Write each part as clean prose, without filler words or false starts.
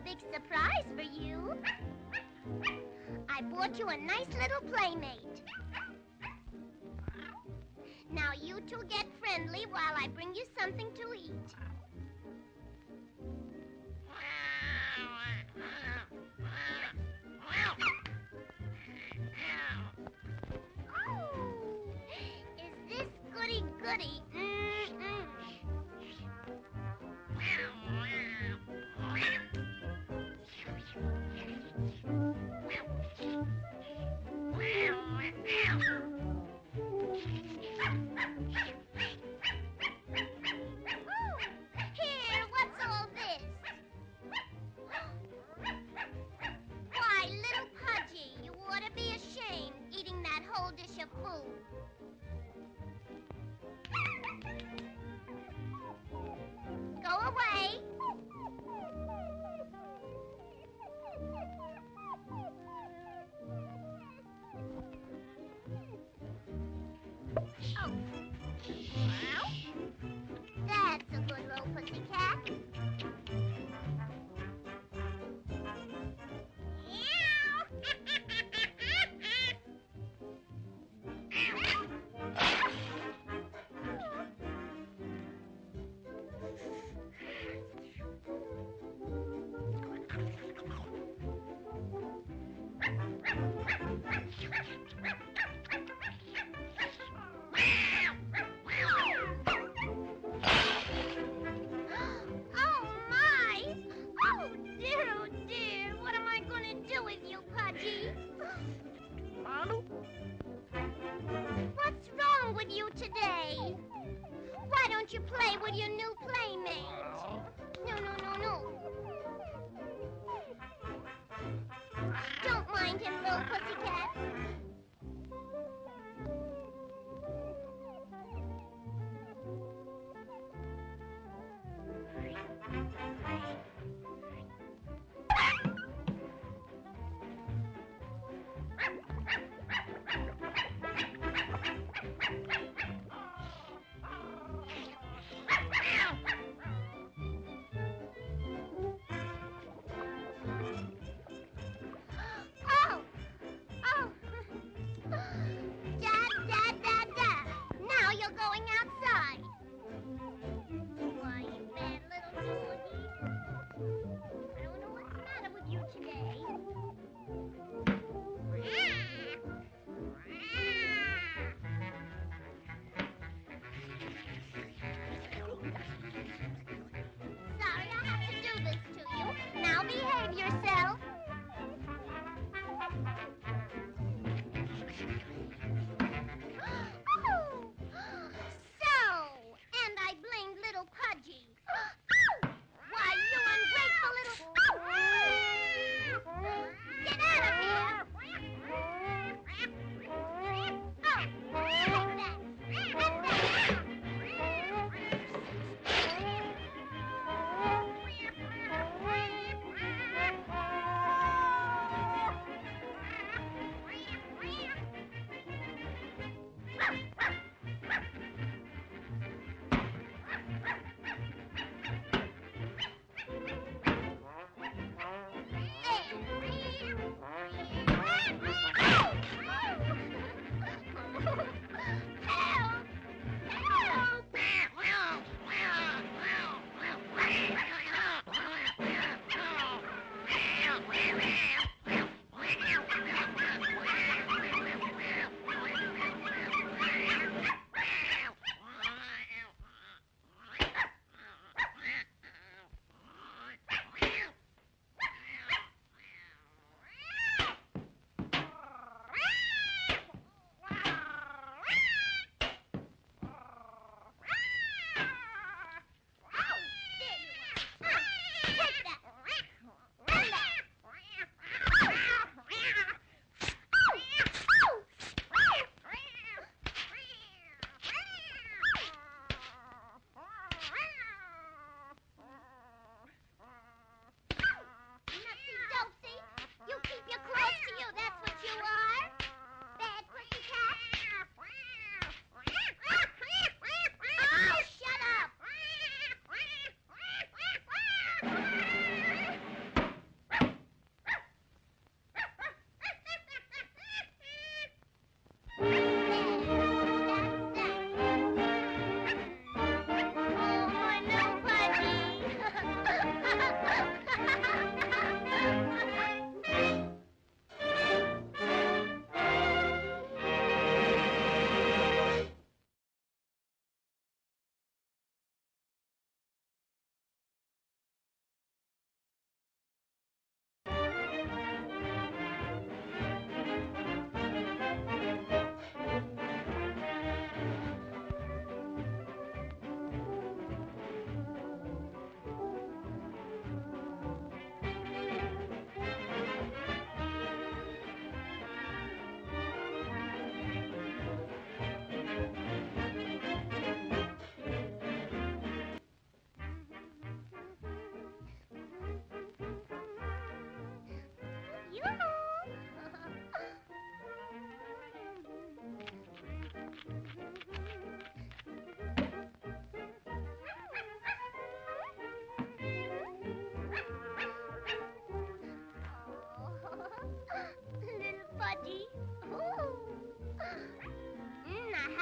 big surprise for you. I bought you a nice little playmate. Now you two get friendly while I bring you something to eat. Oh, is this goody-goody? Here, what's all this? Why, little Pudgy, you ought to be ashamed eating that whole dish of food. Go away. Oh. That's a good little pussycat. Oh, my! Oh, dear, what am I going to do with you, Pudgy? What's wrong with you today? Why don't you play with your new playmate? No. Don't mind him, little pussycat. Oh,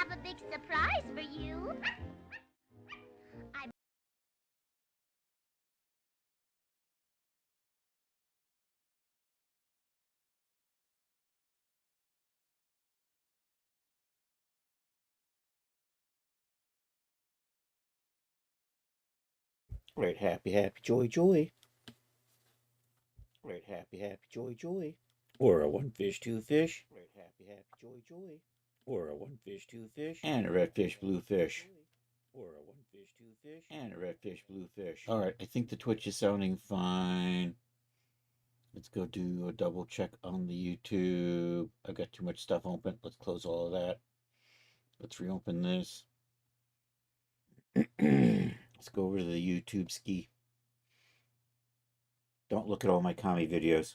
have a big surprise for you. Right, happy, joy. Right, happy, joy. Or a one fish, two fish. Right, happy, joy. Or a one fish, two fish. And a red fish, blue fish. Or a one fish, two fish. And a red fish, blue fish. All right, I think the Twitch is sounding fine. Let's go do a double check on the YouTube. I've got too much stuff open. Let's close all of that. Let's reopen this. Let's go over to the YouTube ski. Don't look at all my commie videos.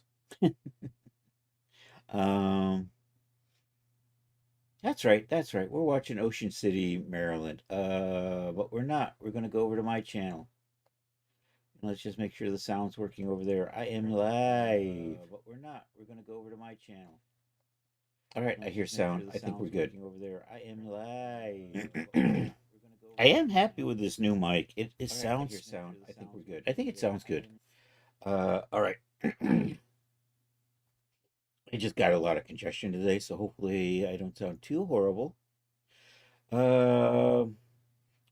That's right. We're watching Ocean City, Maryland. But we're not. We're gonna go over to my channel. Let's just make sure the sound's working over there. I am live. But we're not. We're gonna go over to my channel. All right, I hear sound. I think we're good. Over there. I am live. I am happy with this new mic. It sounds. I think we're good. I think it sounds good. All right. I just got a lot of congestion today, so hopefully I don't sound too horrible. All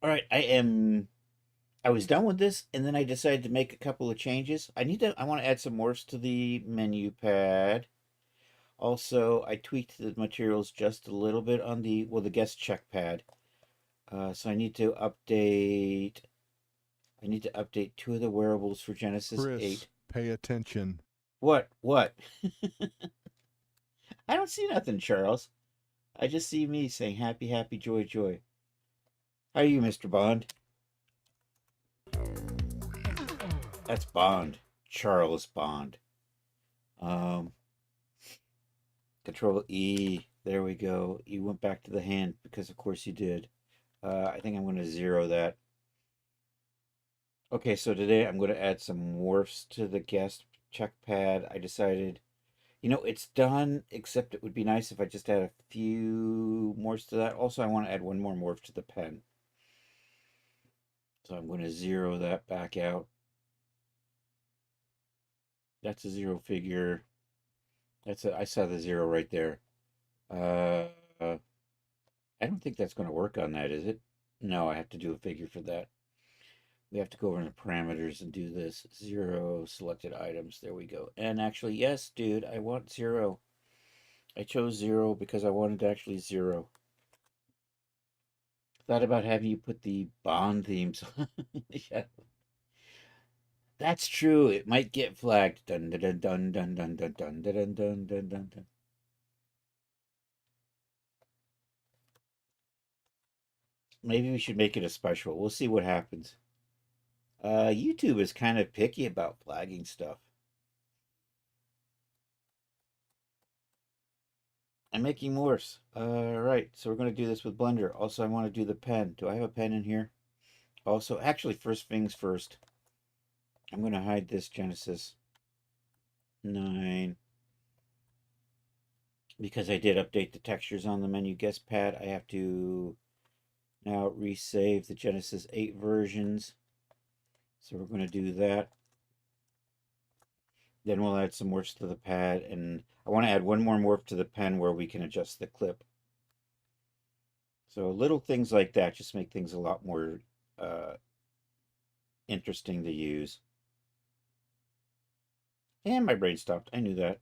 right, I was done with this, and then I decided to make a couple of changes. I want to add some morphs to the menu pad. Also, I tweaked the materials just a little bit on the guest check pad. So I need to update. I need to update two of the wearables for Genesis Chris, 8. pay attention. What? I don't see nothing, Charles. I just see me saying happy, joy. How are you, Mr. Bond? That's Bond. Charles Bond. Control E. There we go. You went back to the hand because of course you did. I think I'm going to zero that. Okay, so today I'm going to add some morphs to the guest check pad. I decided, it's done, except it would be nice if I just add a few morphs to that. Also, I want to add one more morph to the pen. So I'm going to zero that back out. That's a zero figure. I saw the zero right there. I don't think that's going to work on that, is it? No, I have to do a figure for that. We have to go over in the parameters and do this. Zero selected items. There we go. And actually, yes, dude, I want zero. I chose zero because I wanted actually zero. Thought about having you put the Bond themes. Yeah. That's true. It might get flagged. Dun dun dun dun dun dun dun dun dun dun dun dun dun. Maybe we should make it a special. We'll see what happens. YouTube is kind of picky about flagging stuff. I'm making morphs. Right, so we're going to do this with Blender. Also, I want to do the pen. Do I have a pen in here? Also, actually, first things first. I'm going to hide this Genesis 9. Because I did update the textures on the menu guest pad, I have to now resave the Genesis 8 versions. So we're going to do that. Then we'll add some morphs to the pad, and I want to add one more morph to the pen where we can adjust the clip. So little things like that just make things a lot more interesting to use. And my brain stopped. I knew that.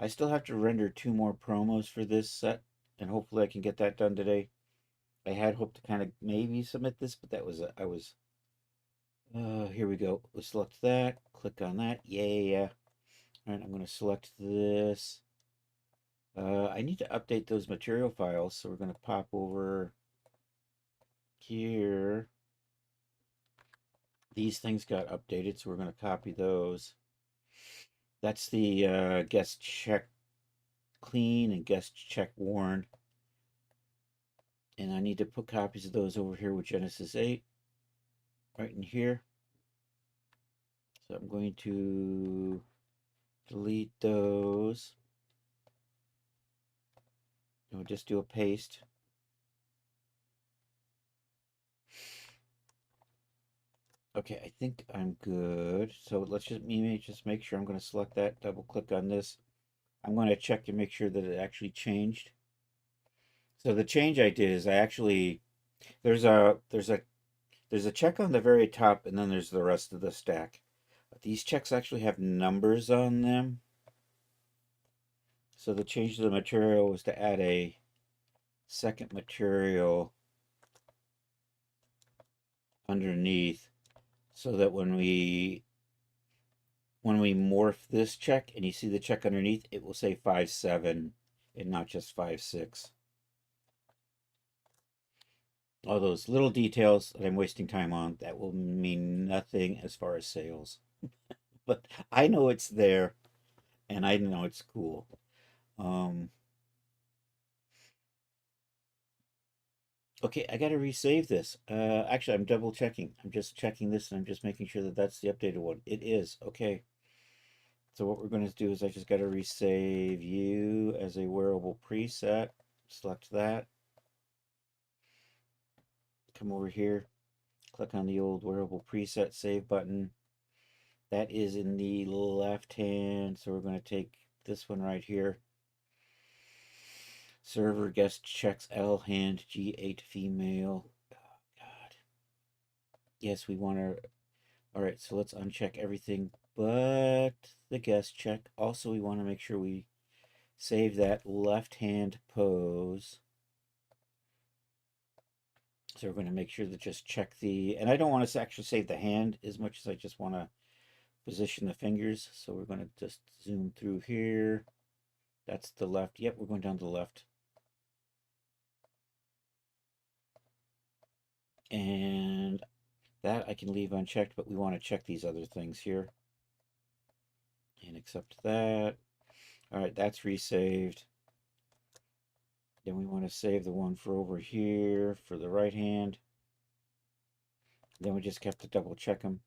I still have to render 2 more promos for this set, and hopefully I can get that done today. I had hoped to kind of maybe submit this, but that was here we go. Let's select that. Click on that. Yeah. All right, I'm going to select this. I need to update those material files, so we're going to pop over here. These things got updated, so we're going to copy those. That's the guest check clean and guest check worn. And I need to put copies of those over here with Genesis 8. Right in here. So I'm going to delete those. We'll just do a paste. Okay, I think I'm good. So let's just make sure. I'm going to select that, double click on this. I'm going to check to make sure that it actually changed. So the change I did is I actually there's a check on the very top, and then there's the rest of the stack. But these checks actually have numbers on them. So the change to the material was to add a second material underneath, so that when we morph this check and you see the check underneath, it will say 5.7 and not just 5.6. All those little details that I'm wasting time on, that will mean nothing as far as sales. But I know it's there, and I know it's cool. Okay, I gotta resave this. Actually, I'm double checking. I'm just checking this, and I'm just making sure that that's the updated one. It is. Okay. So what we're going to do is I just got to resave you as a wearable preset. Select that. Come over here. Click on the old wearable preset save button. That is in the left hand. So we're going to take this one right here. Server guest checks L hand G8 female. Oh, God. Yes, we want to. All right, so let's uncheck everything but the guest check. Also, we want to make sure we save that left hand pose. So we're going to make sure to just check the, and I don't want to actually save the hand as much as I just want to position the fingers. So we're going to just zoom through here. That's the left. Yep, we're going down to the left. And that I can leave unchecked, but we want to check these other things here. And accept that. All right, that's resaved. Then we want to save the one for over here for the right hand. Then we just have to double check them.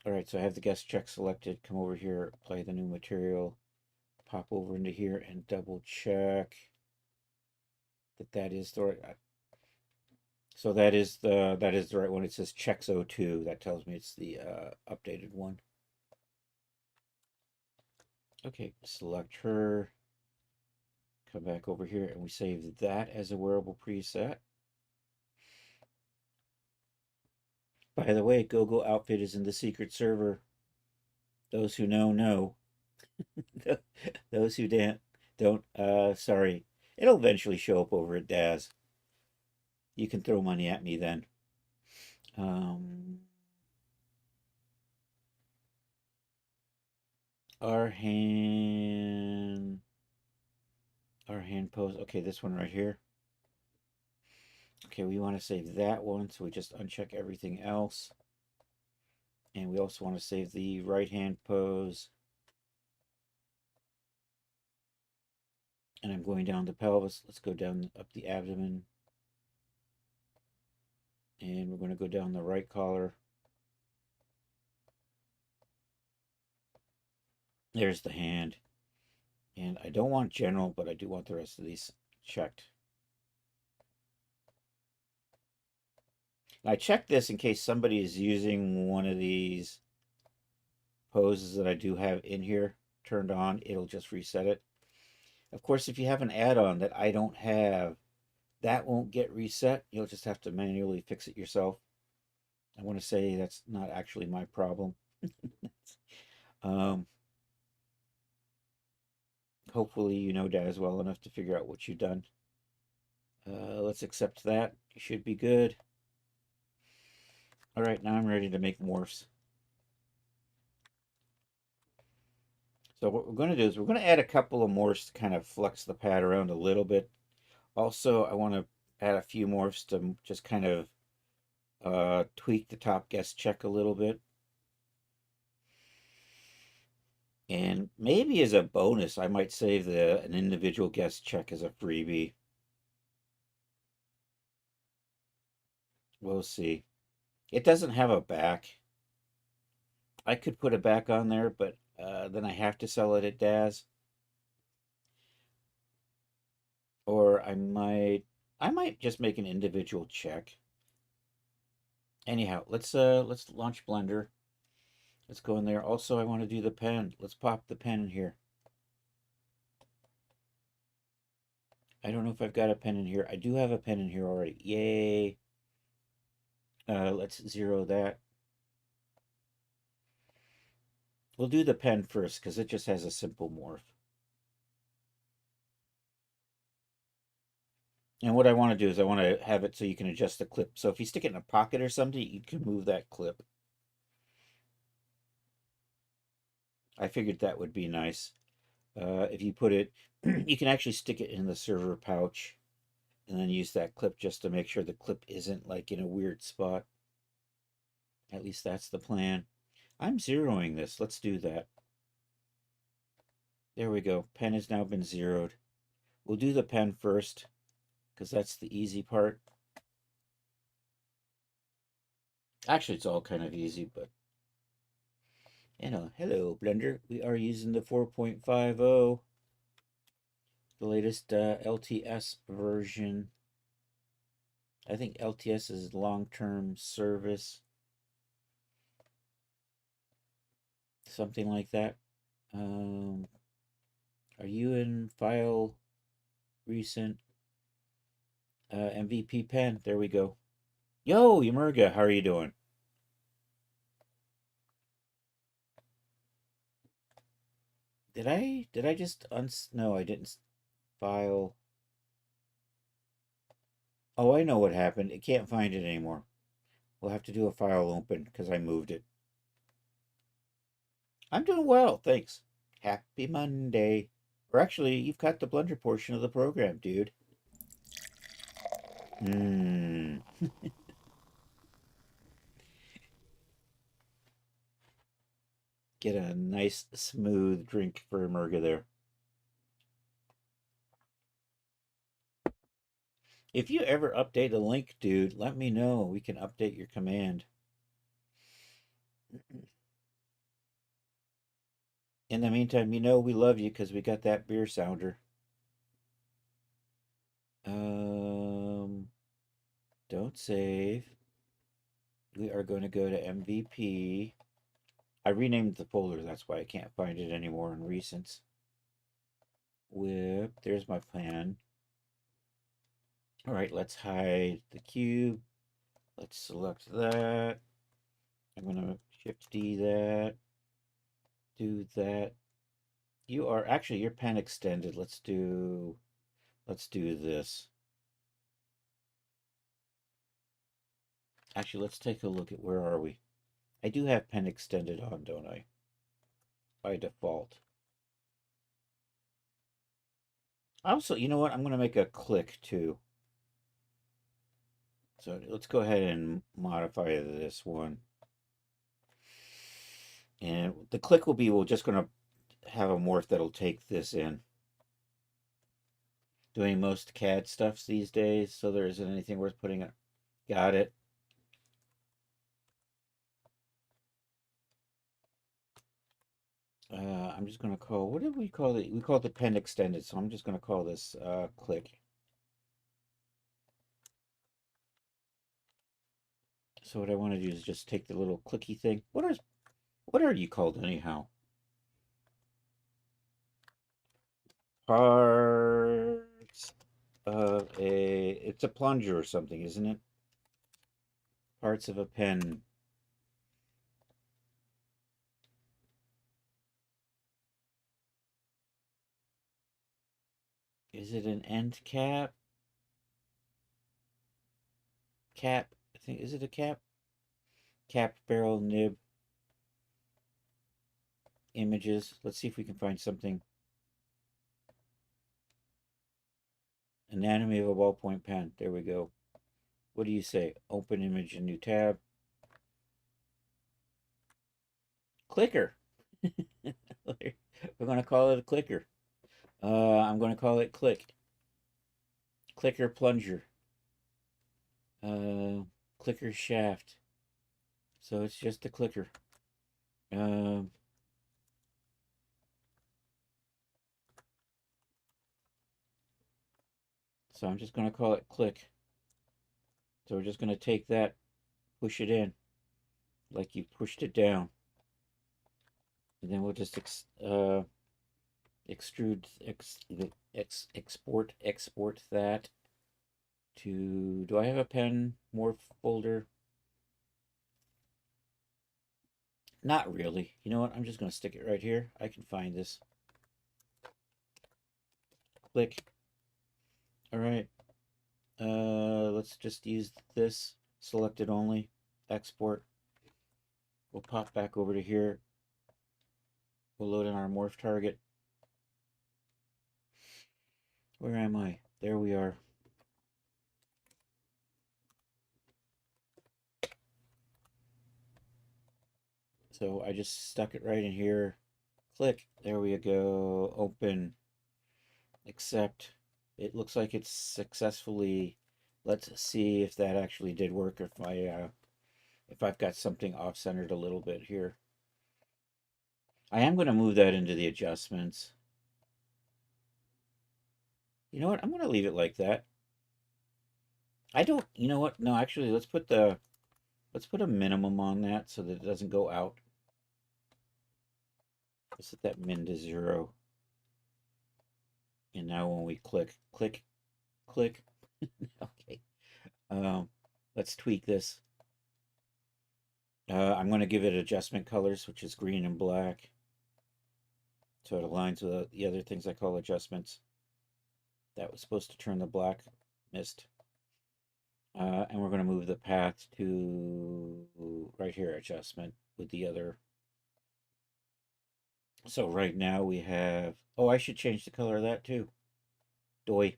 All right, so I have the guest check selected. Come over here, apply the new material, pop over into here and double check that is the right. So that is the right one. It says checks 02. That tells me it's the updated one. Okay, select her. Come back over here and we save that as a wearable preset. By the way, GoGo Outfit is in the secret server. Those who know. Those who don't, sorry. It'll eventually show up over at Daz. You can throw money at me then. Our hand pose. Okay, this one right here. Okay, we want to save that one, so we just uncheck everything else. And we also want to save the right hand pose. And I'm going down the pelvis. Let's go down up the abdomen. And we're going to go down the right collar. There's the hand. And I don't want general, but I do want the rest of these checked. I checked this in case somebody is using one of these poses that I do have in here turned on. It'll just reset it. Of course, if you have an add-on that I don't have, that won't get reset. You'll just have to manually fix it yourself. I want to say that's not actually my problem. Hopefully you know Daz well enough to figure out what you've done. Let's accept that. You should be good. All right, now I'm ready to make morphs. So what we're going to do is we're going to add a couple of morphs to kind of flex the pad around a little bit. Also, I want to add a few morphs to just kind of tweak the top guest check a little bit. And maybe as a bonus, I might save an individual guest check as a freebie. We'll see. It doesn't have a back. I could put a back on there, but then I have to sell it at Daz. Or I might just make an individual check. Anyhow, let's launch Blender. Let's go in there. Also, I want to do the pen. Let's pop the pen in here. I don't know if I've got a pen in here. I do have a pen in here already. Yay. Let's zero that. We'll do the pen first because it just has a simple morph. And what I want to do is I want to have it so you can adjust the clip. So if you stick it in a pocket or something, you can move that clip. I figured that would be nice. If you put it, you can actually stick it in the server pouch and then use that clip just to make sure the clip isn't like in a weird spot. At least that's the plan. I'm zeroing this. Let's do that. There we go. Pen has now been zeroed. We'll do the pen first because that's the easy part. Actually, it's all kind of easy, but hello Blender. We are using the 4.50, the latest LTS version. I think LTS is long-term service, something like that. Are you in file recent MVP pen? There we go. Yo, Yamurga, how are you doing? Did I just no, I didn't. File. Oh, I know what happened. It can't find it anymore. We'll have to do a file open because I moved it. I'm doing well, thanks. Happy Monday. Or actually, you've got the Blender portion of the program, dude. Get a nice, smooth drink for Murga there. If you ever update a link, dude, let me know. We can update your command. In the meantime, we love you because we got that beer sounder. Don't save. We are going to go to MVP. I renamed the folder, that's why I can't find it anymore in recents. Whip, there's my plan. All right, let's hide the cube. Let's select that. I'm gonna Shift D that. Do that. You are actually your pen extended. Let's do this. Actually, let's take a look at where are we. I do have pen extended on, don't I? By default. Also, you know what? I'm going to make a click too. So let's go ahead and modify this one. And the click will be, we're just going to have a morph that'll take this in. Doing most CAD stuffs these days, so there isn't anything worth putting it. Got it. I'm just going to call, what did we call it? We called the pen extended, so I'm just going to call this click. So what I want to do is just take the little clicky thing. What are you called anyhow? Parts of it's a plunger or something, isn't it? Parts of a pen. Is it an end cap? Cap, I think, is it a cap? Cap, barrel, nib. Images. Let's see if we can find something. Anatomy of a ballpoint pen. There we go. What do you say? Open image in new tab. Clicker. We're going to call it a clicker. I'm going to call it click. Clicker plunger. Clicker shaft. So it's just a clicker. So I'm just going to call it click. So we're just going to take that, push it in like you pushed it down. And then we'll just extrude, export that to, do I have a pen morph folder? Not really. You know what? I'm just going to stick it right here. I can find this. Click. All right. Let's just use this. Select it only. Export. We'll pop back over to here. We'll load in our morph target. Where am I? There we are. So I just stuck it right in here. Click. There we go. Open. Accept. It looks like it's successfully. Let's see if that actually did work, or if I've got something off-centered a little bit here. I am going to move that into the adjustments. You know what? I'm going to leave it like that. I don't, you know what? No, actually, let's put a minimum on that so that it doesn't go out. Let's set that min to 0. And now when we click, click, click. Okay. Let's tweak this. I'm going to give it adjustment colors, which is green and black. So it aligns with the other things I call adjustments. That was supposed to turn the black. Missed. And we're going to move the path to right here, adjustment with the other. So right now we have, oh, I should change the color of that too. Doi.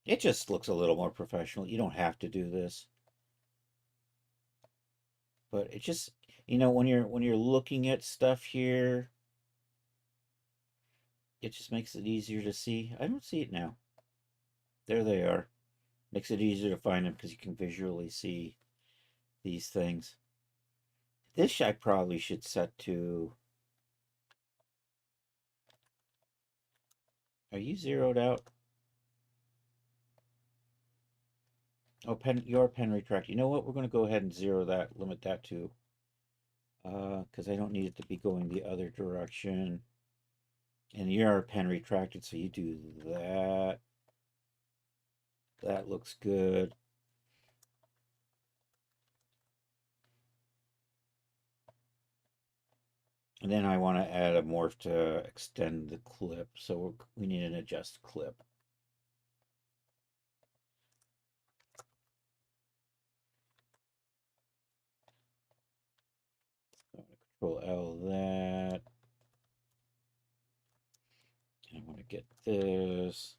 It just looks a little more professional. You don't have to do this. But it just, you know, when you're looking at stuff here, it just makes it easier to see. I don't see it now. There they are. Makes it easier to find them because you can visually see these things. This I probably should set to. Are you zeroed out? Oh, your pen retract. You know what? We're going to go ahead and zero that, limit that to, because I don't need it to be going the other direction. And your pen retracted, so you do that. That looks good. And then I want to add a morph to extend the clip, so we need an adjust clip. So Control L that. And I want to get this.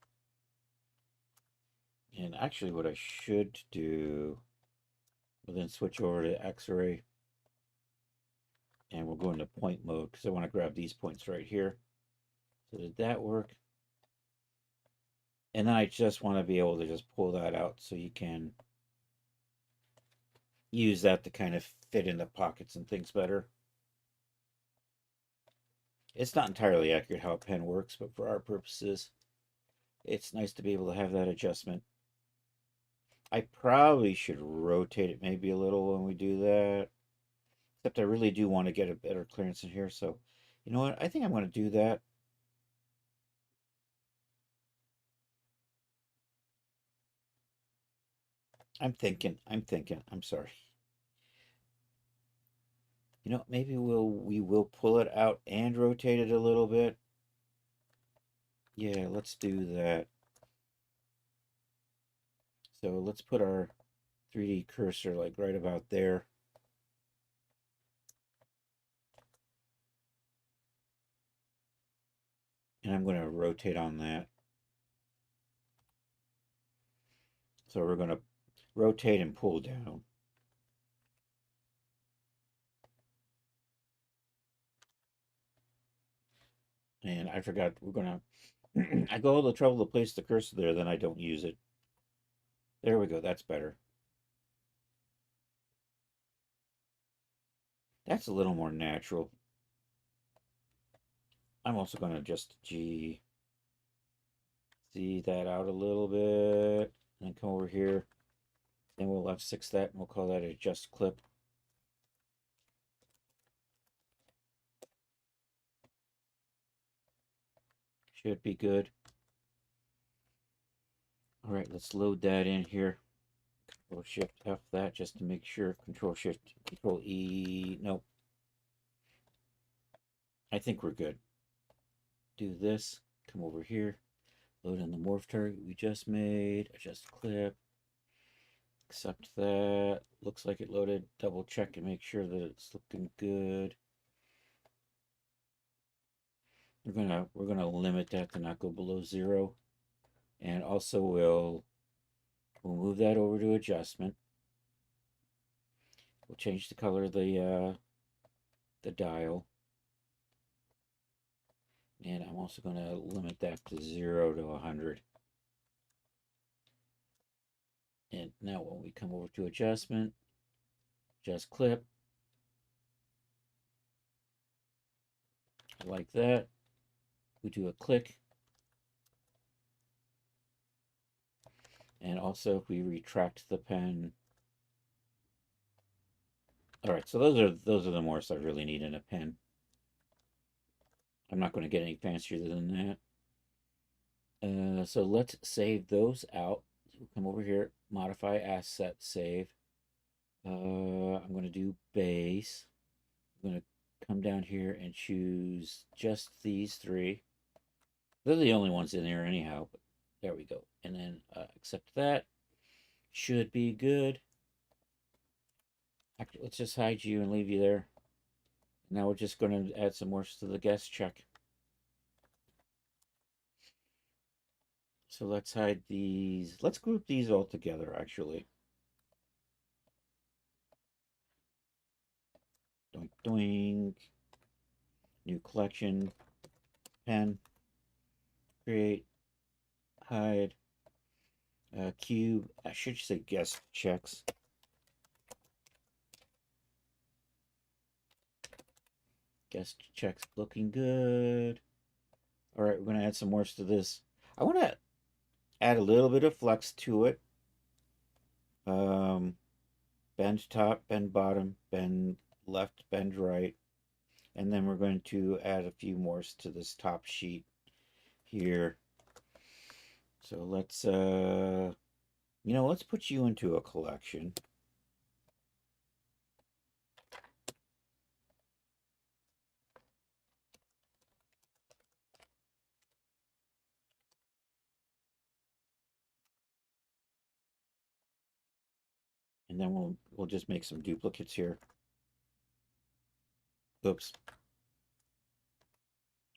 And actually what I should do, we'll then switch over to X-ray. And we'll go into point mode because I want to grab these points right here. So did that work? And then I just want to be able to just pull that out so you can use that to kind of fit in the pockets and things better. It's not entirely accurate how a pen works, but for our purposes, it's nice to be able to have that adjustment. I probably should rotate it maybe a little when we do that. Except I really do want to get a better clearance in here. So, you know what? I think I'm going to do that. I'm thinking. I'm sorry. You know, maybe we will pull it out and rotate it a little bit. Yeah, let's do that. So let's put our 3D cursor like right about there. And I'm going to rotate on that. So we're going to rotate and pull down. And I forgot, we're going to, I go all the trouble to place the cursor there, then I don't use it. There we go, that's better. That's a little more natural. I'm also going to just G Z that out a little bit, and come over here. Then we'll F6 that, and we'll call that adjust clip. Should be good. All right, let's load that in here. Control Shift F that just to make sure. Control Shift, Control E. Nope. I think we're good. Do this. Come over here. Load in the morph target we just made. Adjust clip. Accept that. Looks like it loaded. Double check and make sure that it's looking good. We're gonna limit that to not go below 0. And also we'll move that over to adjustment. We'll change the color of the dial. And I'm also going to limit that to 0 to 100. And now when we come over to adjustment, adjust clip, like that. We do a click. And also if we retract the pen. All right, so those are the morphs I really need in a pen. I'm not going to get any fancier than that. So let's save those out. So come over here, modify asset save. I'm going to do base. I'm going to come down here and choose just these 3. They're the only ones in there anyhow, but there we go. And then accept that. Should be good. Actually, let's just hide you and leave you there. Now we're just going to add some more to the guest check. So let's hide these. Let's group these all together, actually. Doink, doink. New collection. Pen. Create. Hide. Cube. I should say guest checks. Guest checks looking good. All right, we're going to add some more to this. I want to add a little bit of flex to it. Bend top, bend bottom, bend left, bend right. And then we're going to add a few more to this top sheet here. So let's, let's put you into a collection. And then we'll just make some duplicates here. Oops.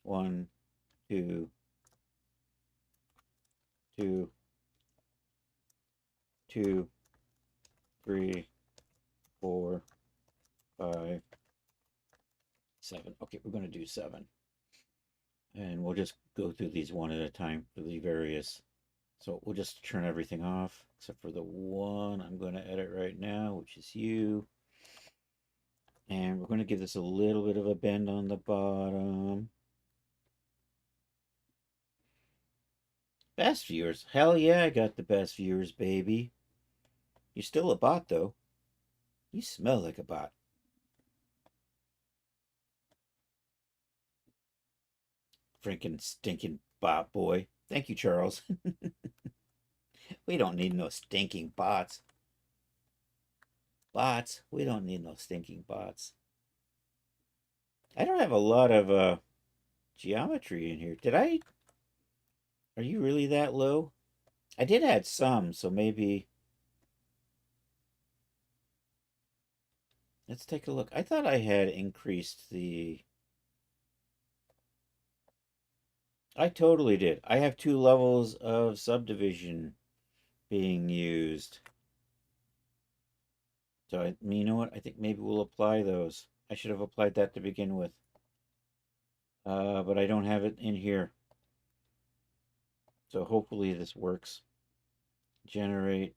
1, 2, 2, 2, 3, 4, 5, 7. Okay, we're going to do 7. And we'll just go through these one at a time for the various. So we'll just turn everything off, except for the one I'm going to edit right now, which is you. And we're going to give this a little bit of a bend on the bottom. Best viewers. Hell yeah, I got the best viewers, baby. You're still a bot, though. You smell like a bot. Freaking stinking bot boy. Thank you, Charles. We don't need no stinking bots. Bots. We don't need no stinking bots. I don't have a lot of geometry in here. Did I? Are you really that low? I did add some, so maybe. Let's take a look. I thought I had increased the. I totally did. I have 2 levels of subdivision being used. So, you know what? I think maybe we'll apply those. I should have applied that to begin with. But I don't have it in here. So hopefully this works. Generate.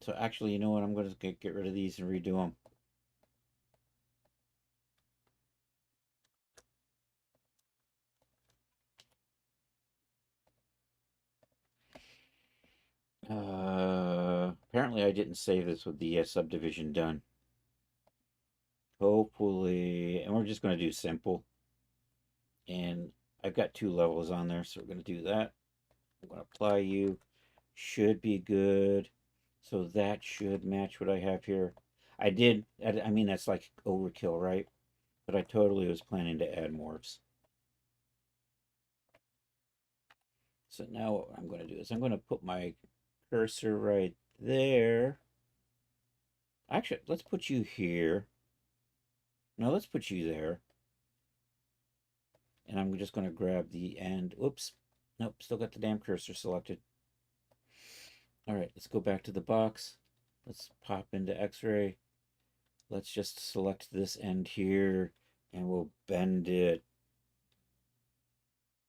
So actually, you know what? I'm going to get rid of these and redo them. apparently I didn't save this with the subdivision done. Hopefully, and we're just going to do simple. And I've got 2 levels on there, so we're going to do that. I'm going to apply you. Should be good. So that should match what I have here. I mean, that's like overkill, right? But I totally was planning to add morphs. So now what I'm going to do is I'm going to put my cursor right there. Actually, let's put you here. No, let's put you there. And I'm just going to grab the end. Oops. Nope, still got the damn cursor selected. All right, let's go back to the box. Let's pop into X-ray. Let's just select this end here and we'll bend it.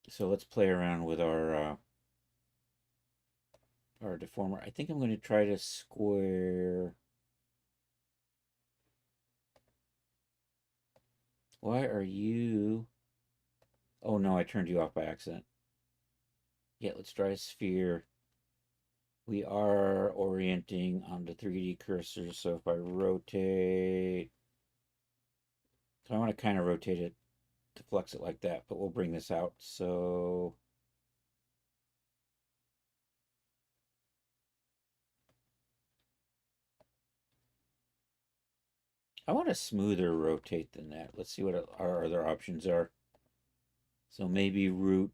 So let's play around with our deformer. I think I'm going to try to square. Why are you? Oh no, I turned you off by accident. Yeah, let's try a sphere. We are orienting on the 3D cursor, so if I rotate, so I want to kind of rotate it to flex it like that, but we'll bring this out. So I want a smoother rotate than that. Let's see what our other options are. So maybe root,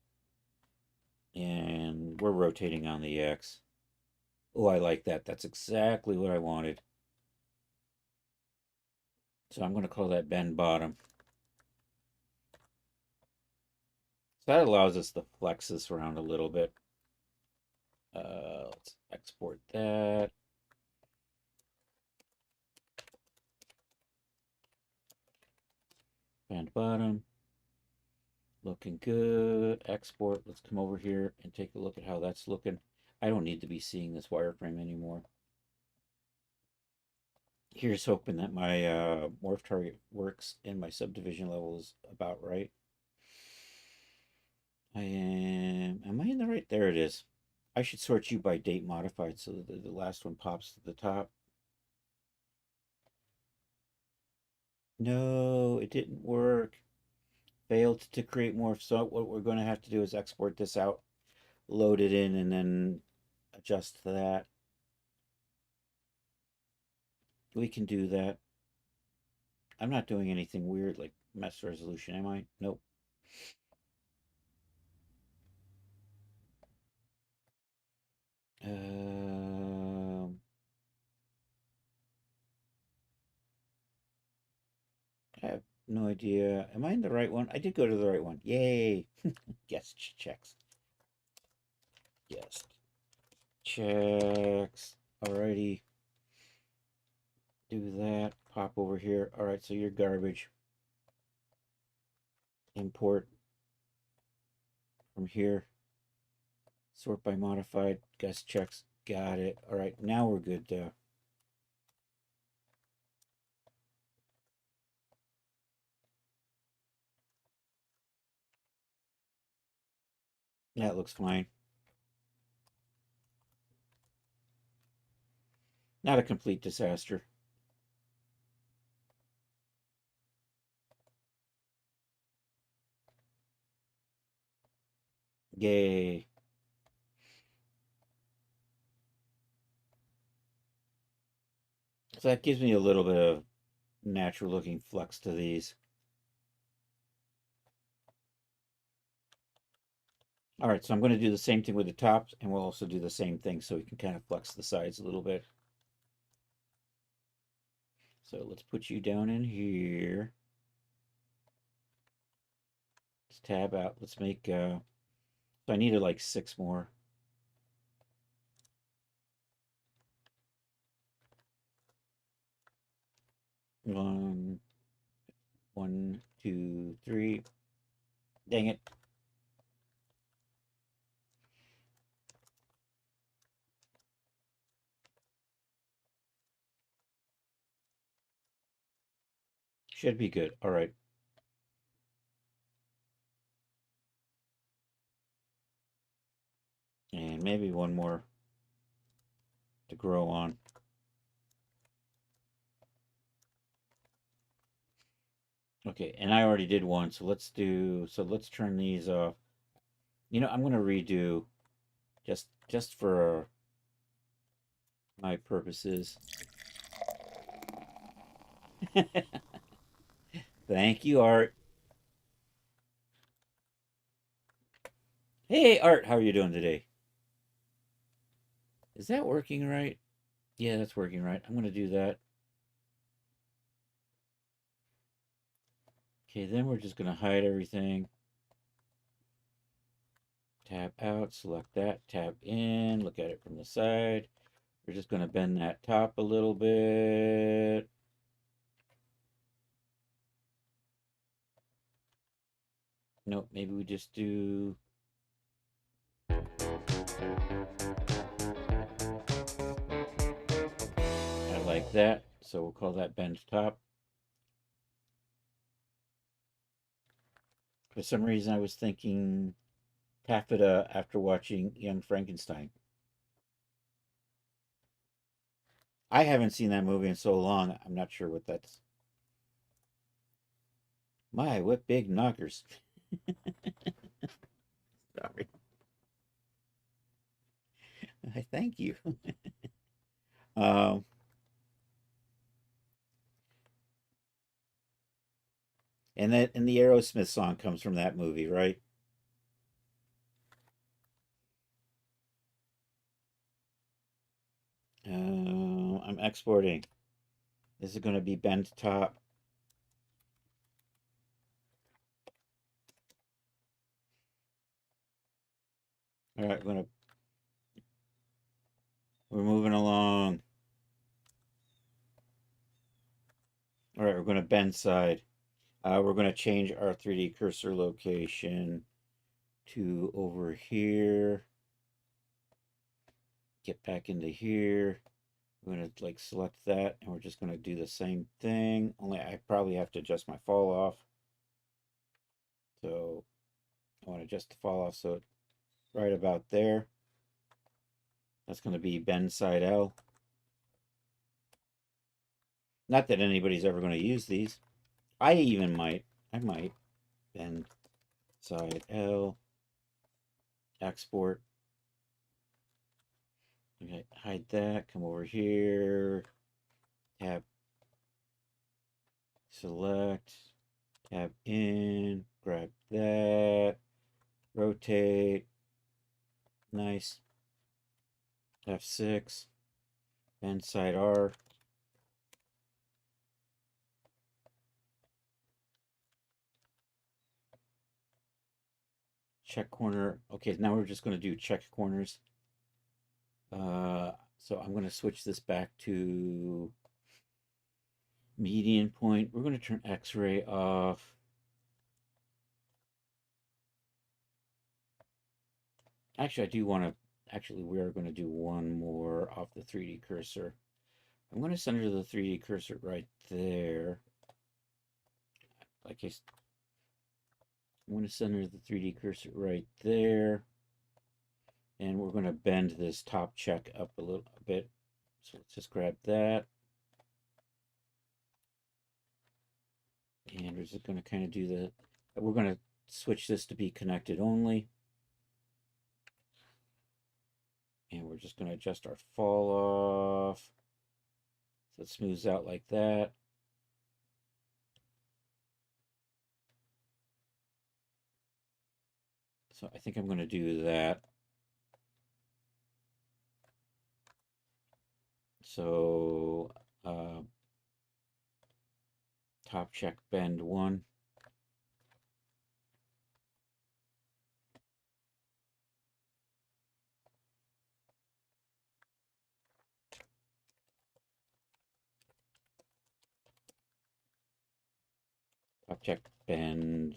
and we're rotating on the X. Oh, I like that. That's exactly what I wanted. So I'm going to call that bend bottom. So that allows us to flex this around a little bit. Let's export that. Bend bottom. Looking good. Export. Let's come over here and take a look at how that's looking. I don't need to be seeing this wireframe anymore. Here's hoping that my morph target works and my subdivision level is about right. Am I in the right? There it is. I should sort you by date modified so that the last one pops to the top. No, it didn't work. Failed to create morph. So what we're going to have to do is export this out, load it in, and then adjust that. We can do that. I'm not doing anything weird like mesh resolution, am I? Nope. I have no idea. Am I in the right one? I did go to the right one. Yay! Guest checks. Guest checks. Alrighty. Do that. Pop over here. Alright, so you're garbage. Import from here. Sort by modified. Guest checks. Got it. Alright, now we're good. That looks fine. Not a complete disaster. Yay. So that gives me a little bit of natural looking flex to these. All right, so I'm going to do the same thing with the tops, and we'll also do the same thing so we can kind of flex the sides a little bit. So let's put you down in here. Let's tab out. Let's make, so I needed like 6 more. One, 1, 2, 3. Dang it. Should be good. All right. And maybe one more to grow on. Okay, and I already did one, so let's turn these off. You know, I'm gonna redo just for my purposes. Thank you, Art. Hey, Art, how are you doing today? Is that working right? Yeah, that's working right. I'm gonna do that. Okay, then we're just gonna hide everything. Tab out, select that, tab in, look at it from the side. We're just gonna bend that top a little bit. Nope, maybe we just do like that. So we'll call that bend top. For some reason, I was thinking taffeta after watching Young Frankenstein. I haven't seen that movie in so long. I'm not sure what that's. My, what big knockers. Sorry. Thank you. um, and the Aerosmith song comes from that movie, right? I'm exporting. This is going to be bent top. All right, we're moving along. All right, we're going to bend side. We're going to change our 3D cursor location to over here. Get back into here. We're going to like select that, and we're just going to do the same thing. Only I probably have to adjust my fall off. So I want to adjust the fall off so it's right about there. That's going to be bend side L. Not that anybody's ever going to use these. I might bend side L. Export. Okay, hide that. Come over here. Tab. Select. Tab in. Grab that. Rotate. Nice. F6. Bend side R. Check corner. Okay, now we're just going to do check corners. So I'm going to switch this back to median point. We're going to turn X-ray off. Actually, I do want to. Actually, we are going to do one more off the 3D cursor. I'm going to center the 3D cursor right there. I'm going to center the 3D cursor right there. And we're going to bend this top check up a bit. So let's just grab that. And we're just going to kind of do we're going to switch this to be connected only. And we're just going to adjust our fall off. So it smooths out like that. So I think I'm going to do that. So top check bend 1. Top check bend.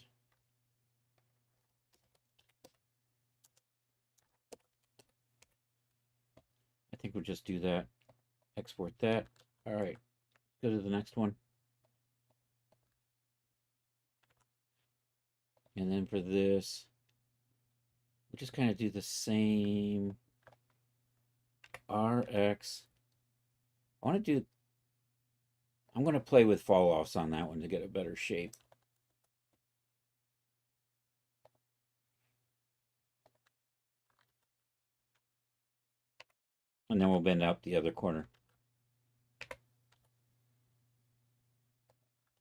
I think we'll just do that. Export that. All right. Go to the next one. And then for this, we just kind of do the same RX I want to do, I'm going to play with fall offs on that one to get a better shape. And then we'll bend out the other corner.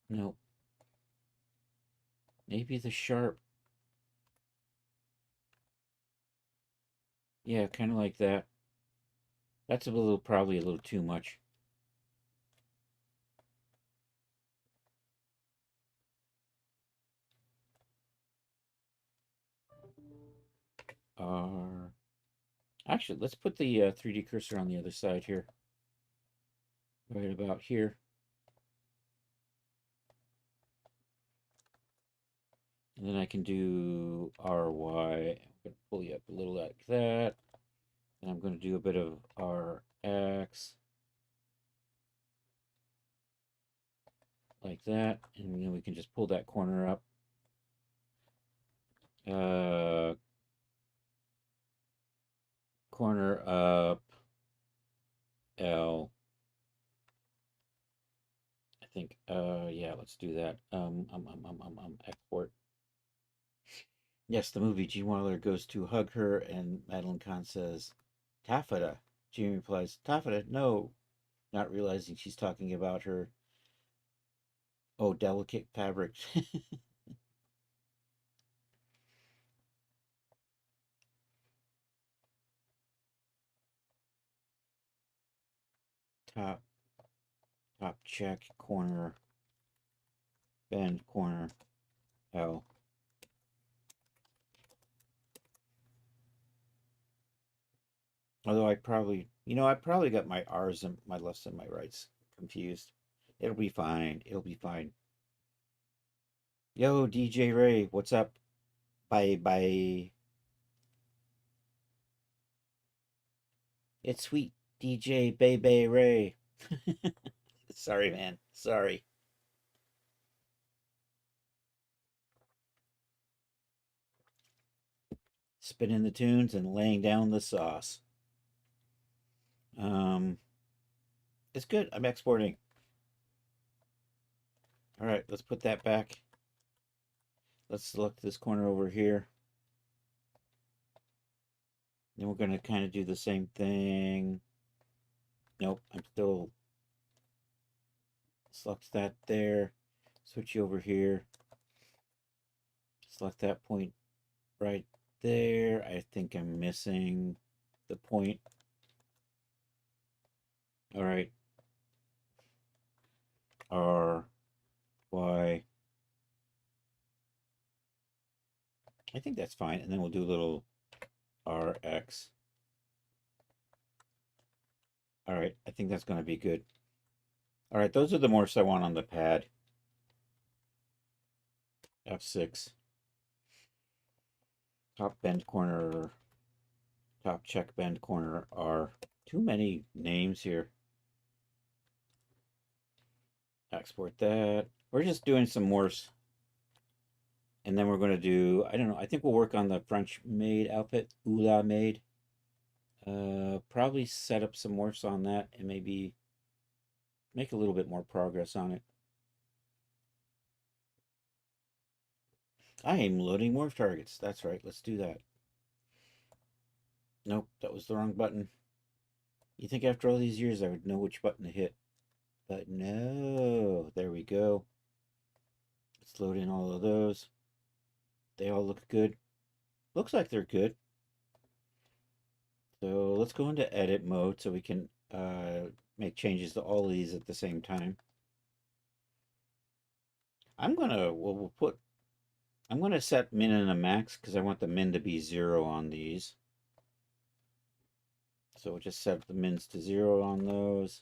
Nope. Maybe the sharp. Yeah, kind of like that. That's probably a little too much. Actually, let's put the 3D cursor on the other side here. Right about here. And then I can do RY. I'm going to pull you up a little like that. And I'm going to do a bit of RX. Like that. And then we can just pull that corner up. Corner up. L. I think, yeah, let's do that. Export. Yes, the movie. Gene Wilder goes to hug her, and Madeline Kahn says, "Taffeta." Gene replies, "Taffeta, no," not realizing she's talking about her, oh, delicate fabric. top, top check, corner, bend, corner, L. Although I probably, I probably got my R's and my lefts and my rights confused. It'll be fine. It'll be fine. Yo, DJ Ray, what's up? Bye bye. It's sweet DJ Baby Ray. Sorry, man. Sorry. Spinning the tunes and laying down the sauce. It's good. I'm exporting. All right, let's put that back. Let's select this corner over here. Then we're going to kind of do the same thing. Nope, I'm still select that there. Switch you over here. Select that point right there. I think I'm missing the point. All right. R, Y. I think that's fine. And then we'll do a little RX. All right. I think that's going to be good. All right. Those are the morphs I want on the pad. F6. Top bend corner. Top check bend corner R. Too many names here. Export that. We're just doing some morphs. And then we're going to do, I don't know, I think we'll work on the French maid outfit, Oula maid. Probably set up some morphs on that and maybe make a little bit more progress on it. I am loading morph targets. That's right. Let's do that. Nope, that was the wrong button. You think after all these years I would know which button to hit. But no. There we go. Let's load in all of those. They all look good. Looks like they're good. So let's go into edit mode so we can make changes to all of these at the same time. I'm gonna set min and a max because I want the min to be 0 on these. So we'll just set the mins to 0 on those.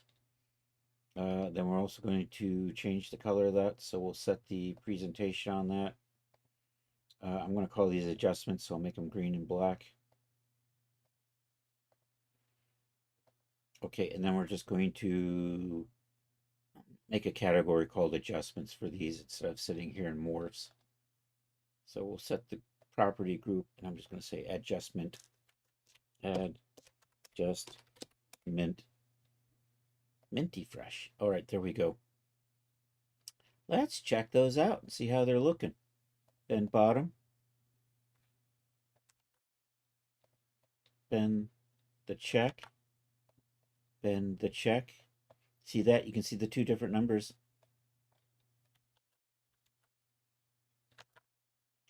Then we're also going to change the color of that. So we'll set the presentation on that. I'm going to call these adjustments, so I'll make them green and black. Okay, and then we're just going to make a category called adjustments for these instead of sitting here in morphs. So we'll set the property group, and I'm just going to say adjustment, add, just, mint. Minty fresh. All right, there we go. Let's check those out and see how they're looking. Bend bottom. Bend the check. Bend the check. See that? You can see the two different numbers.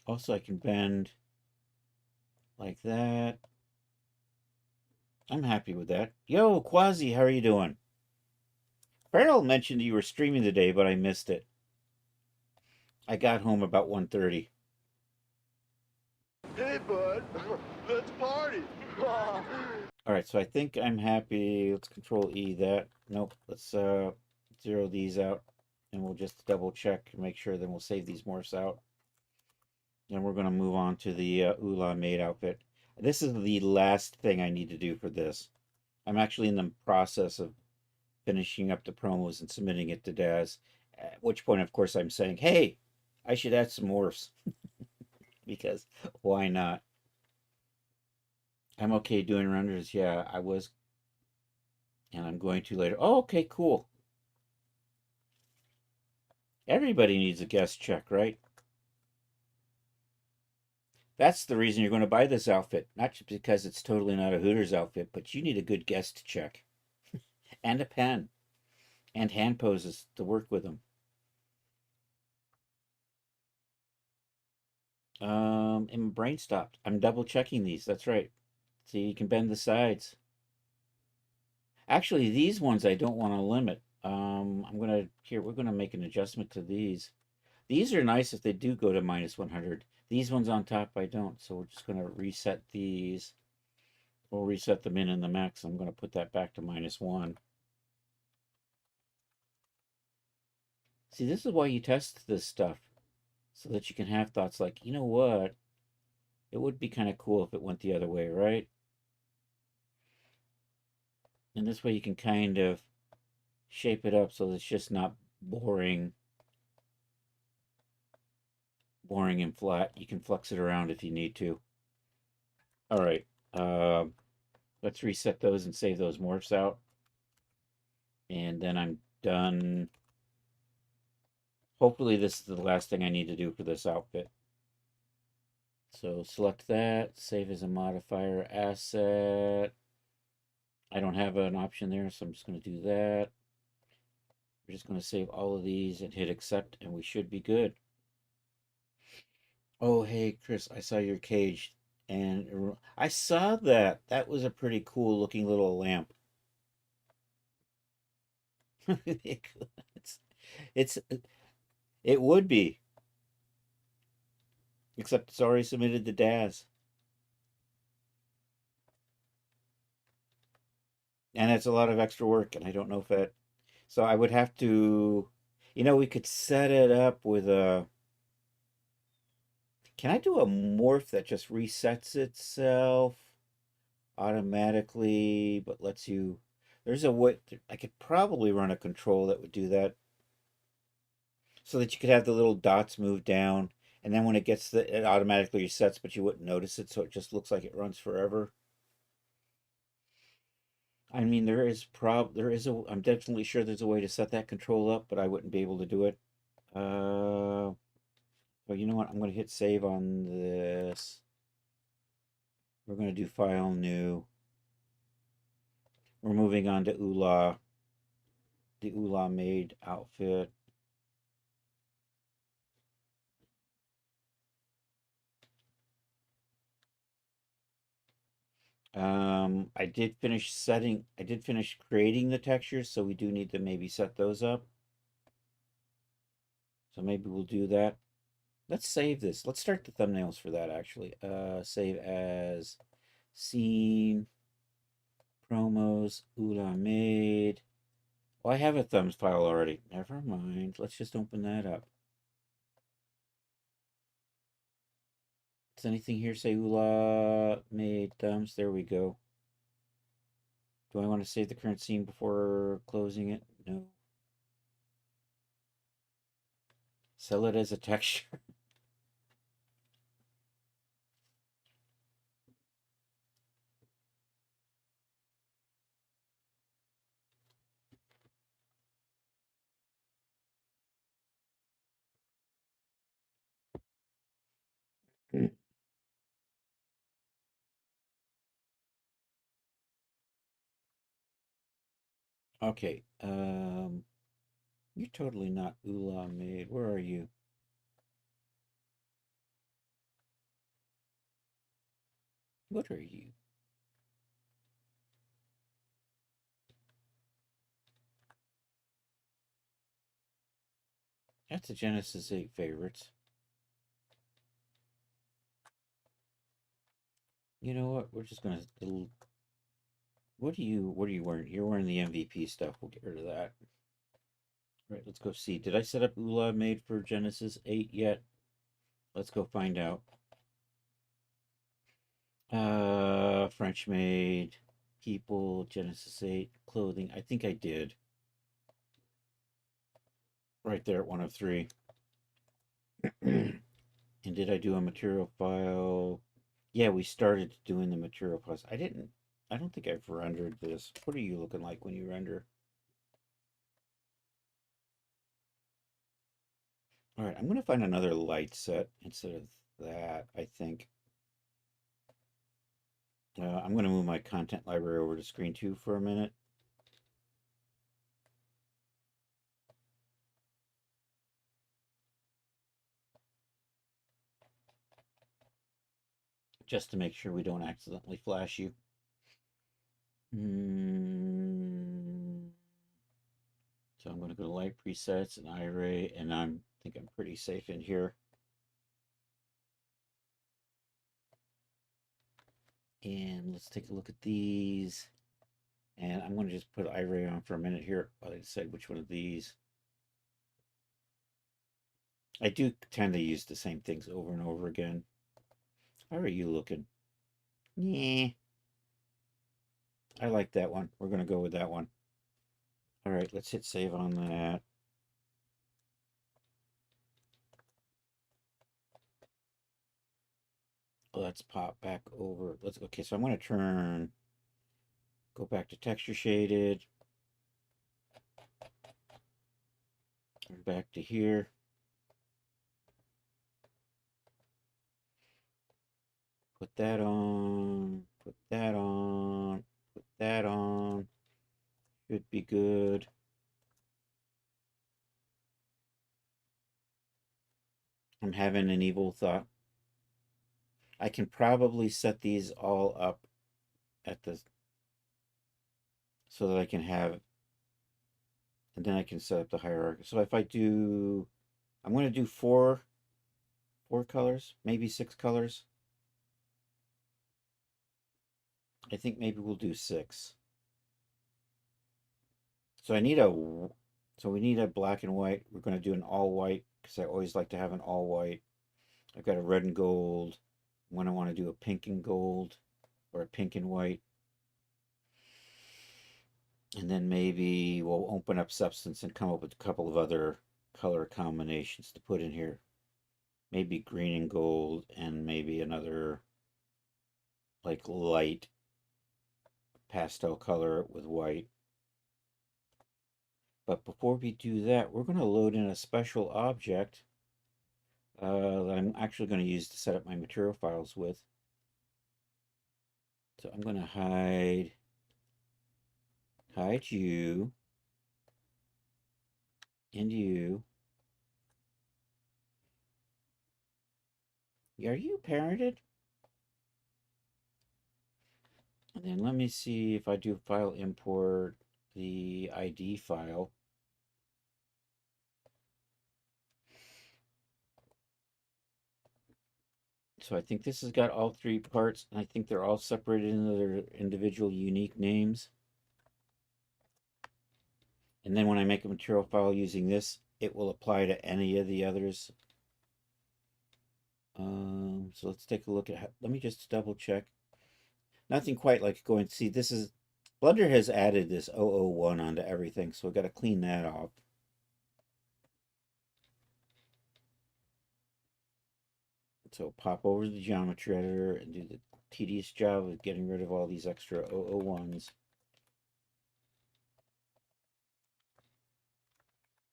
Also, I can bend like that. I'm happy with that. Yo, Quasi, how are you doing? Farrell mentioned you were streaming today, but I missed it. I got home about 1:30. Hey, bud. Let's party. All right, so I think I'm happy. Let's Control E that. Nope. Let's zero these out, and we'll just double check and make sure. Then we'll save these morphs out. And we're going to move on to the Ula Maid outfit. This is the last thing I need to do for this. I'm actually in the process of finishing up the promos and submitting it to Daz. At which point, of course, I'm saying, hey, I should add some morphs. Because why not? I'm okay doing renders. Yeah, I was. And I'm going to later. Oh, okay, cool. Everybody needs a guest check, right? That's the reason you're going to buy this outfit. Not just because it's totally not a Hooters outfit, but you need a good guest check. And a pen. And hand poses to work with them. And my brain stopped. I'm double checking these. That's right. See, you can bend the sides. Actually, these ones I don't want to limit. We're gonna make an adjustment to these. These are nice if they do go to -100. These ones on top I don't, so we're just gonna reset these. We'll reset the min and the max. I'm gonna put that back to -1. See, this is why you test this stuff, so that you can have thoughts like, you know what? It would be kind of cool if it went the other way, right? And this way you can kind of shape it up so that it's just not boring and flat. You can flex it around if you need to. All right, let's reset those and save those morphs out. And then I'm done. Hopefully this is the last thing I need to do for this outfit. So select that, save as a modifier asset. I don't have an option there, so I'm just going to do that. We're just going to save all of these and hit accept, and we should be good. Oh, hey, Chris, I saw your cage, and I saw that. That was a pretty cool looking little lamp. it's, it's, it would be, except it's already submitted to Daz. And it's a lot of extra work, and I don't know if that. So I would have to, we could set it up with a. Can I do a morph that just resets itself automatically, but lets you? There's a way. I could probably run a control that would do that, so that you could have the little dots move down, and then when it gets it automatically resets, but you wouldn't notice it, so it just looks like it runs forever. I mean, I'm definitely sure there's a way to set that control up, but I wouldn't be able to do it. Well, you know what? I'm going to hit save on this. We're going to do file new. We're moving on to Ula, the Ula Maid outfit. I did finish creating the textures, so we do need to maybe set those up. So maybe we'll do that. Let's save this. Let's start the thumbnails for that, actually. Save as scene, promos, Ula Maid. Oh, I have a thumbs file already. Never mind. Let's just open that up. Does anything here say Ula Maid thumbs? There we go. Do I want to save the current scene before closing it? No. Sell it as a texture. Okay, you're totally not Ula made. Where are you? What are you? That's a Genesis 8 favorites. You know what? We're just gonna. What are you wearing? You're wearing the MVP stuff. We'll get rid of that. All right, let's go see. Did I set up Ula made for Genesis 8 yet? Let's go find out. French made people, Genesis 8, clothing. I think I did. Right there at 103. And did I do a material file? Yeah, we started doing the material files. I don't think I've rendered this. What are you looking like when you render? All right, I'm going to find another light set instead of that, I think. I'm going to move my content library over to screen 2 for a minute. Just to make sure we don't accidentally flash you. So I'm going to go to light presets and iRay, and I think I'm pretty safe in here. And let's take a look at these. And I'm going to just put iRay on for a minute here while I decide which one of these. I do tend to use the same things over and over again. How are you looking? Yeah. I like that one. We're going to go with that one. All right, let's hit save on that. Let's pop back over. Okay, so I'm going to go back to texture shaded. Back to here. Put that on, put that on, put that on. Should be good. I'm having an evil thought. I can probably set these all up at the so that I can have, and then I can set up the hierarchy. So if I do, I'm going to do four colors, maybe 6 colors. I think maybe we'll do 6. So we need a black and white. We're going to do an all white because I always like to have an all white. I've got a red and gold. When I want to do a pink and gold or a pink and white. And then maybe we'll open up Substance and come up with a couple of other color combinations to put in here. Maybe green and gold and maybe another like light pastel color with white. But before we do that, we're going to load in a special object that I'm actually going to use to set up my material files with. So I'm going to hide you and you. Are you parented? And then let me see if I do file import the ID file. So I think this has got all 3 parts, and I think they're all separated into their individual unique names. And then when I make a material file using this, it will apply to any of the others. So let's take a look at let me just double check. Nothing quite like going, see, this is, Blender has added this 001 onto everything, so we've got to clean that off. So pop over to the geometry editor and do the tedious job of getting rid of all these extra 001s.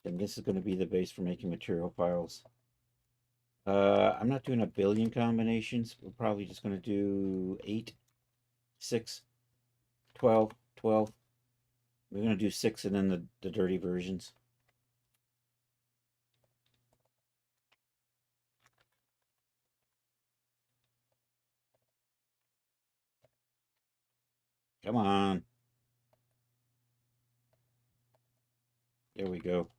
And this is going to be the base for making material files. I'm not doing a billion combinations. We're probably just going to do 8, 6, 12, 12, We're going to do 6 and then the dirty versions. Come on. There we go.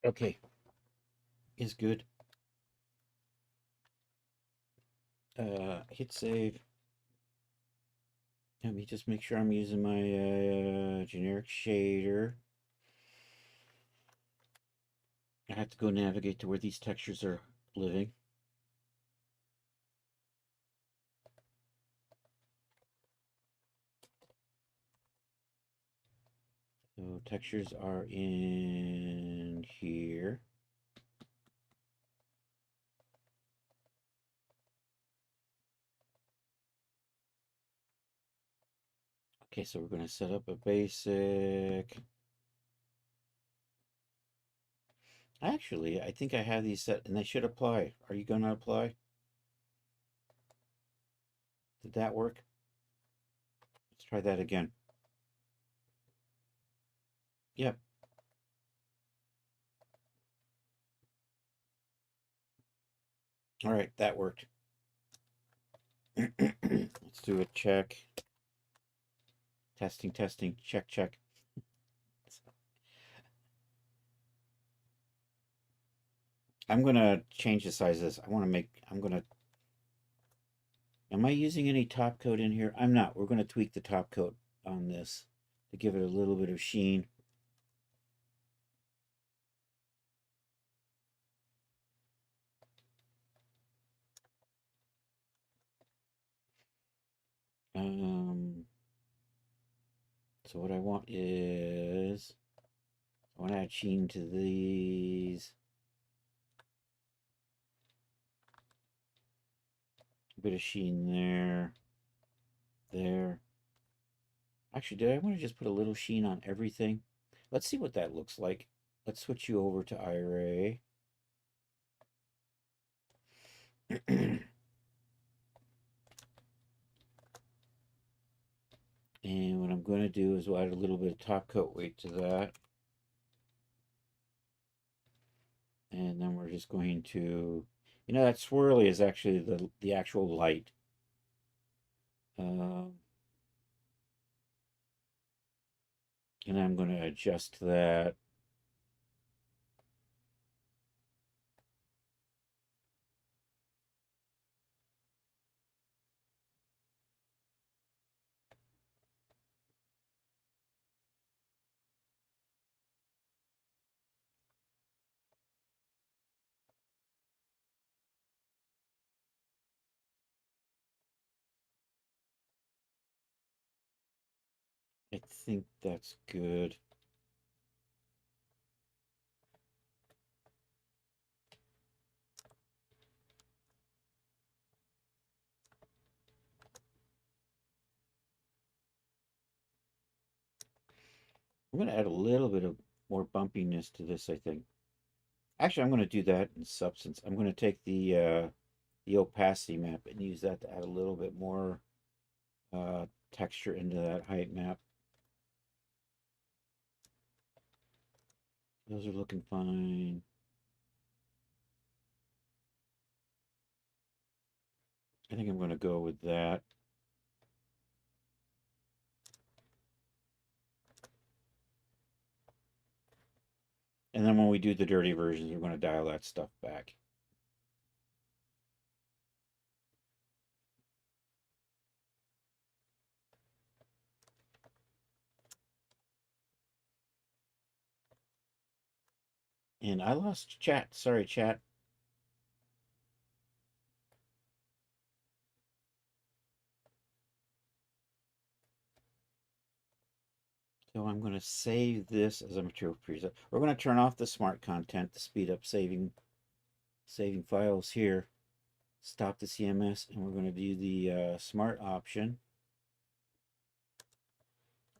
Okay. Is good. Hit save. Let me just make sure I'm using my generic shader. I have to go navigate to where these textures are living. So textures are in here. Okay, so we're going to set up a basic. Actually, I think I have these set and they should apply. Are you going to apply? Did that work? Let's try that again. Yep. All right, that worked. Let's do a check. Testing, testing, check, check. I'm gonna change the sizes. Am I using any top coat in here? I'm not. We're gonna tweak the top coat on this to give it a little bit of sheen. So what I want is, I want to add sheen to these. A bit of sheen there. There. Actually, did I want to just put a little sheen on everything? Let's see what that looks like. Let's switch you over to Iray. And what I'm going to do is we'll add a little bit of top coat weight to that. And then we're just going to, that swirly is actually the actual light. And I'm going to adjust that. I think that's good. I'm going to add a little bit of more bumpiness to this, I think. Actually, I'm going to do that in Substance. I'm going to take the opacity map and use that to add a little bit more texture into that height map. Those are looking fine. I think I'm going to go with that. And then when we do the dirty versions, we're going to dial that stuff back. And I lost chat. Sorry, chat. So I'm going to save this as a material preset. We're going to turn off the smart content to speed up saving files here. Stop the CMS, and we're going to do the smart option.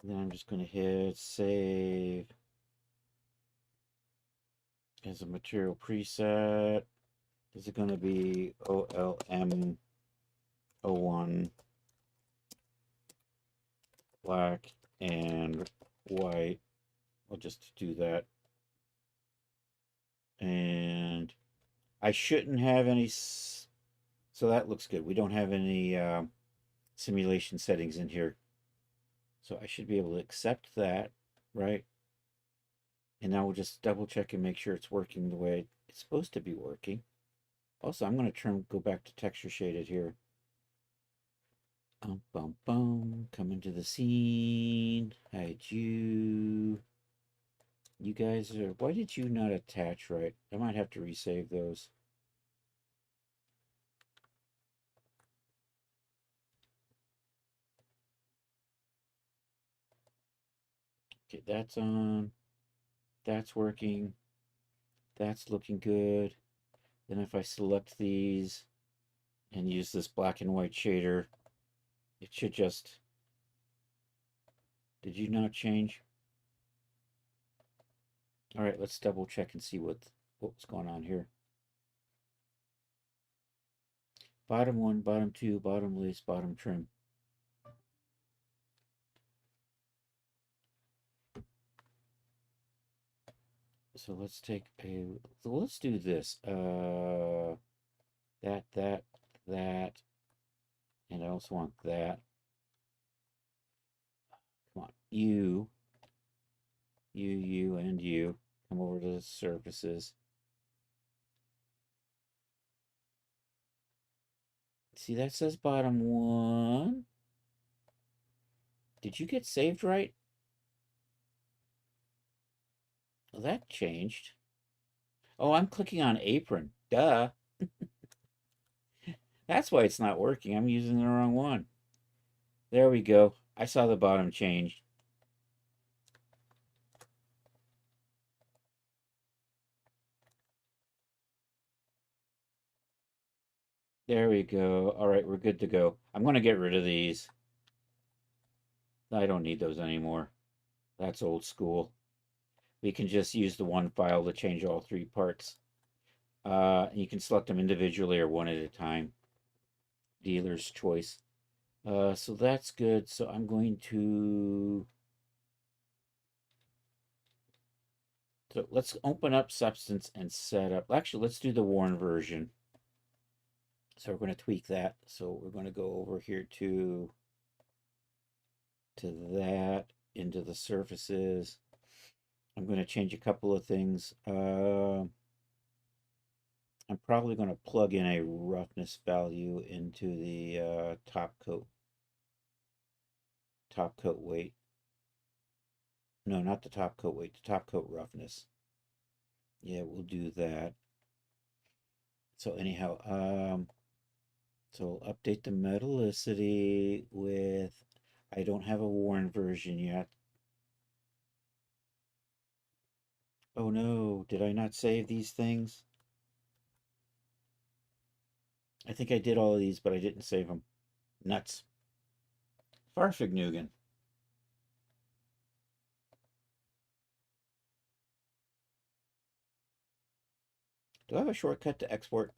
And then I'm just going to hit save as a material preset. Is it going to be OLM01 black and white? I'll just do that. And I shouldn't have any, so that looks good. We don't have any simulation settings in here. So I should be able to accept that, right? And now we'll just double check and make sure it's working the way it's supposed to be working. Also, I'm going to go back to texture shaded here. Come into the scene. Hide you. You guys are, why did you not attach right? I might have to resave those. Okay, that's on. That's working. That's looking good. Then if I select these and use this black and white shader, it should just, did you not change? All right, let's double check and see what's going on here. Bottom one, bottom two, bottom lace, bottom trim. So let's take a, so let's do this. That, and I also want that. Come on, you, and you. Come over to the surfaces. See, that says bottom one. Did you get saved right? Well, that changed. Oh, I'm clicking on apron. Duh. That's why it's not working. I'm using the wrong one. There we go. I saw the bottom change. There we go. All right, we're good to go. I'm going to get rid of these. I don't need those anymore. That's old school. We can just use the one file to change all three parts. You can select them individually or one at a time. Dealer's choice. So that's good. So I'm going to... So let's open up Substance and set up. Actually, let's do the worn version. So we're going to tweak that. So we're going to go over here to that, into the surfaces. I'm going to change a couple of things. I'm probably going to plug in a roughness value into the top coat weight. No, not the top coat weight, the top coat roughness. Yeah, we'll do that. So anyhow, so I'll update the metallicity with, I don't have a worn version yet. Oh no, did I not save these things? I think I did all of these, but I didn't save them. Nuts. Farfignugan. Do I have a shortcut to export?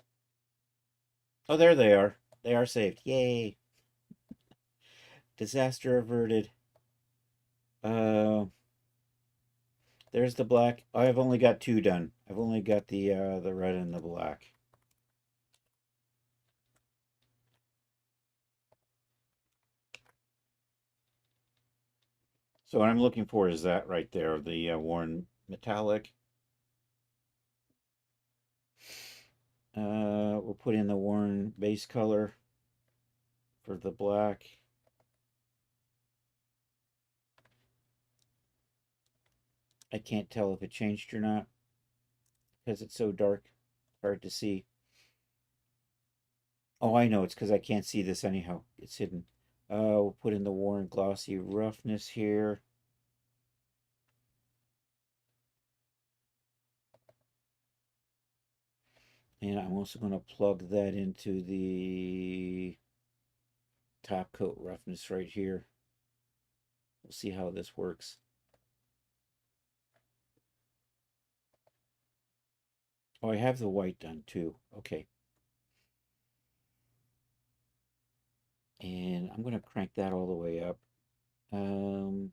Oh, there they are. They are saved. Yay. Disaster averted. There's the black. I've only got two done. I've only got the red and the black. So what I'm looking for is that right there, the worn metallic. We'll put in the worn base color for the black. I can't tell if it changed or not because it's so dark. Hard to see. Oh, I know. It's because I can't see this anyhow. It's hidden. We'll put in the worn glossy roughness here. And I'm also going to plug that into the top coat roughness right here. We'll see how this works. Oh, I have the white done too. Okay. And I'm going to crank that all the way up. And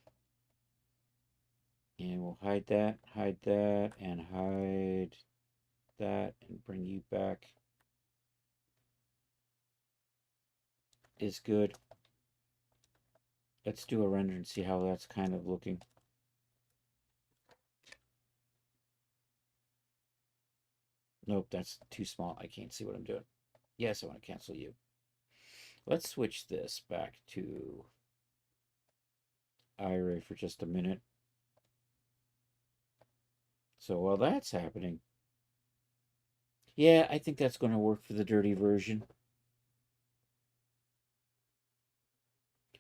we'll hide that, and hide that, and bring you back. Is good. Let's do a render and see how that's kind of looking. Nope, that's too small. I can't see what I'm doing. Yes, I want to cancel you. Let's switch this back to Iray for just a minute. So while that's happening, yeah, I think that's going to work for the dirty version.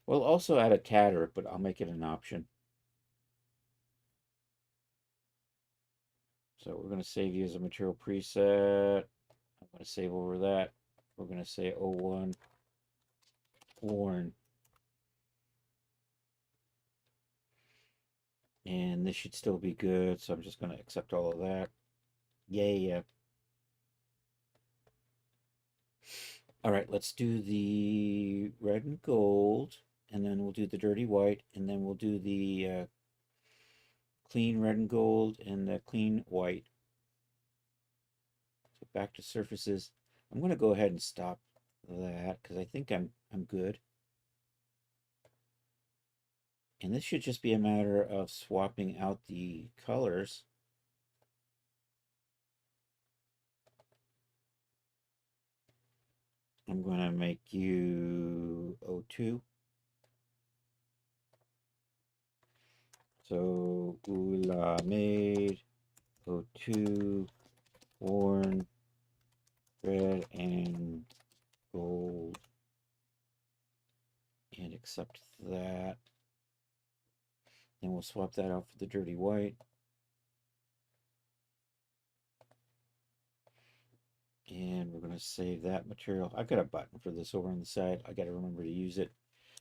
We'll also add a tatter, but I'll make it an option. So we're going to save you as a material preset. I'm going to save over that. We're going to say 01 worn. And this should still be good, so I'm just going to accept all of that. Yeah. All right, let's do the red and gold, and then we'll do the dirty white, and then we'll do the clean red and gold and the clean white. So back to surfaces. I'm going to go ahead and stop that because I think I'm good. And this should just be a matter of swapping out the colors. I'm going to make you 02. So Ula made 02 worn red and gold, and accept that. Then we'll swap that out for the dirty white. And we're going to save that material. I've got a button for this over on the side. I got to remember to use it.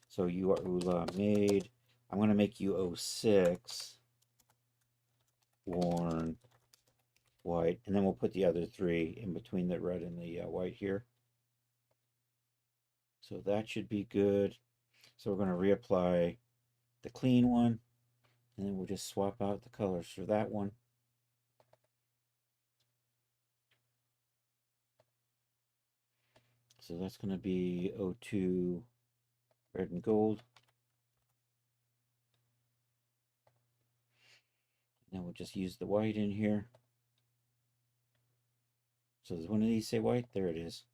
So you are Ula made. I'm going to make you 06 worn white. And then we'll put the other three in between the red and the white here. So that should be good. So we're going to reapply the clean one. And then we'll just swap out the colors for that one. So that's going to be 02 red and gold. Now we'll just use the white in here. So does one of these say white? There it is.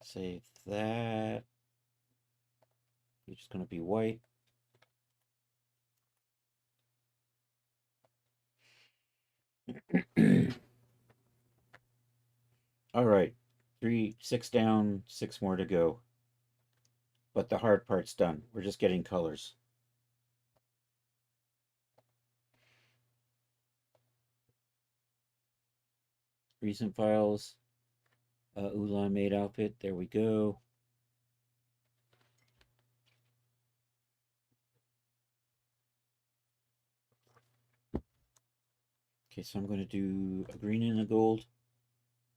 Save that. It's just going to be white. All right, 6 down, 6 more to go. But the hard part's done. We're just getting colors. Recent files, Ulan made outfit. There we go. Okay, so I'm going to do a green and a gold.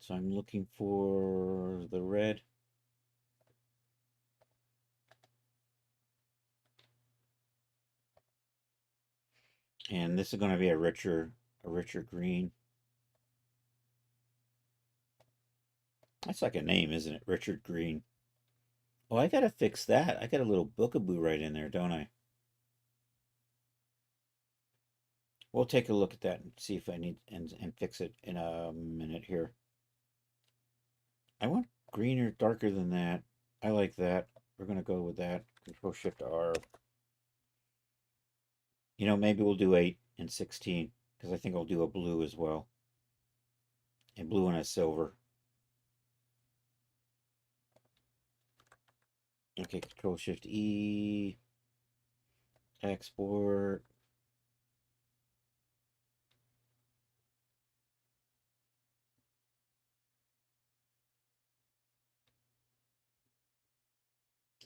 So I'm looking for the red. And this is going to be a richer green. That's like a name, isn't it? Richard Green. Oh, I gotta fix that. I got a little bookaboo right in there, don't I? We'll take a look at that and see if I need and fix it in a minute here. I want greener, darker than that. I like that. We're gonna go with that. Control Shift R. You know, maybe we'll do 8 and 16 because I think I'll do a blue as well. And blue and a silver. Okay, Control Shift E. Export.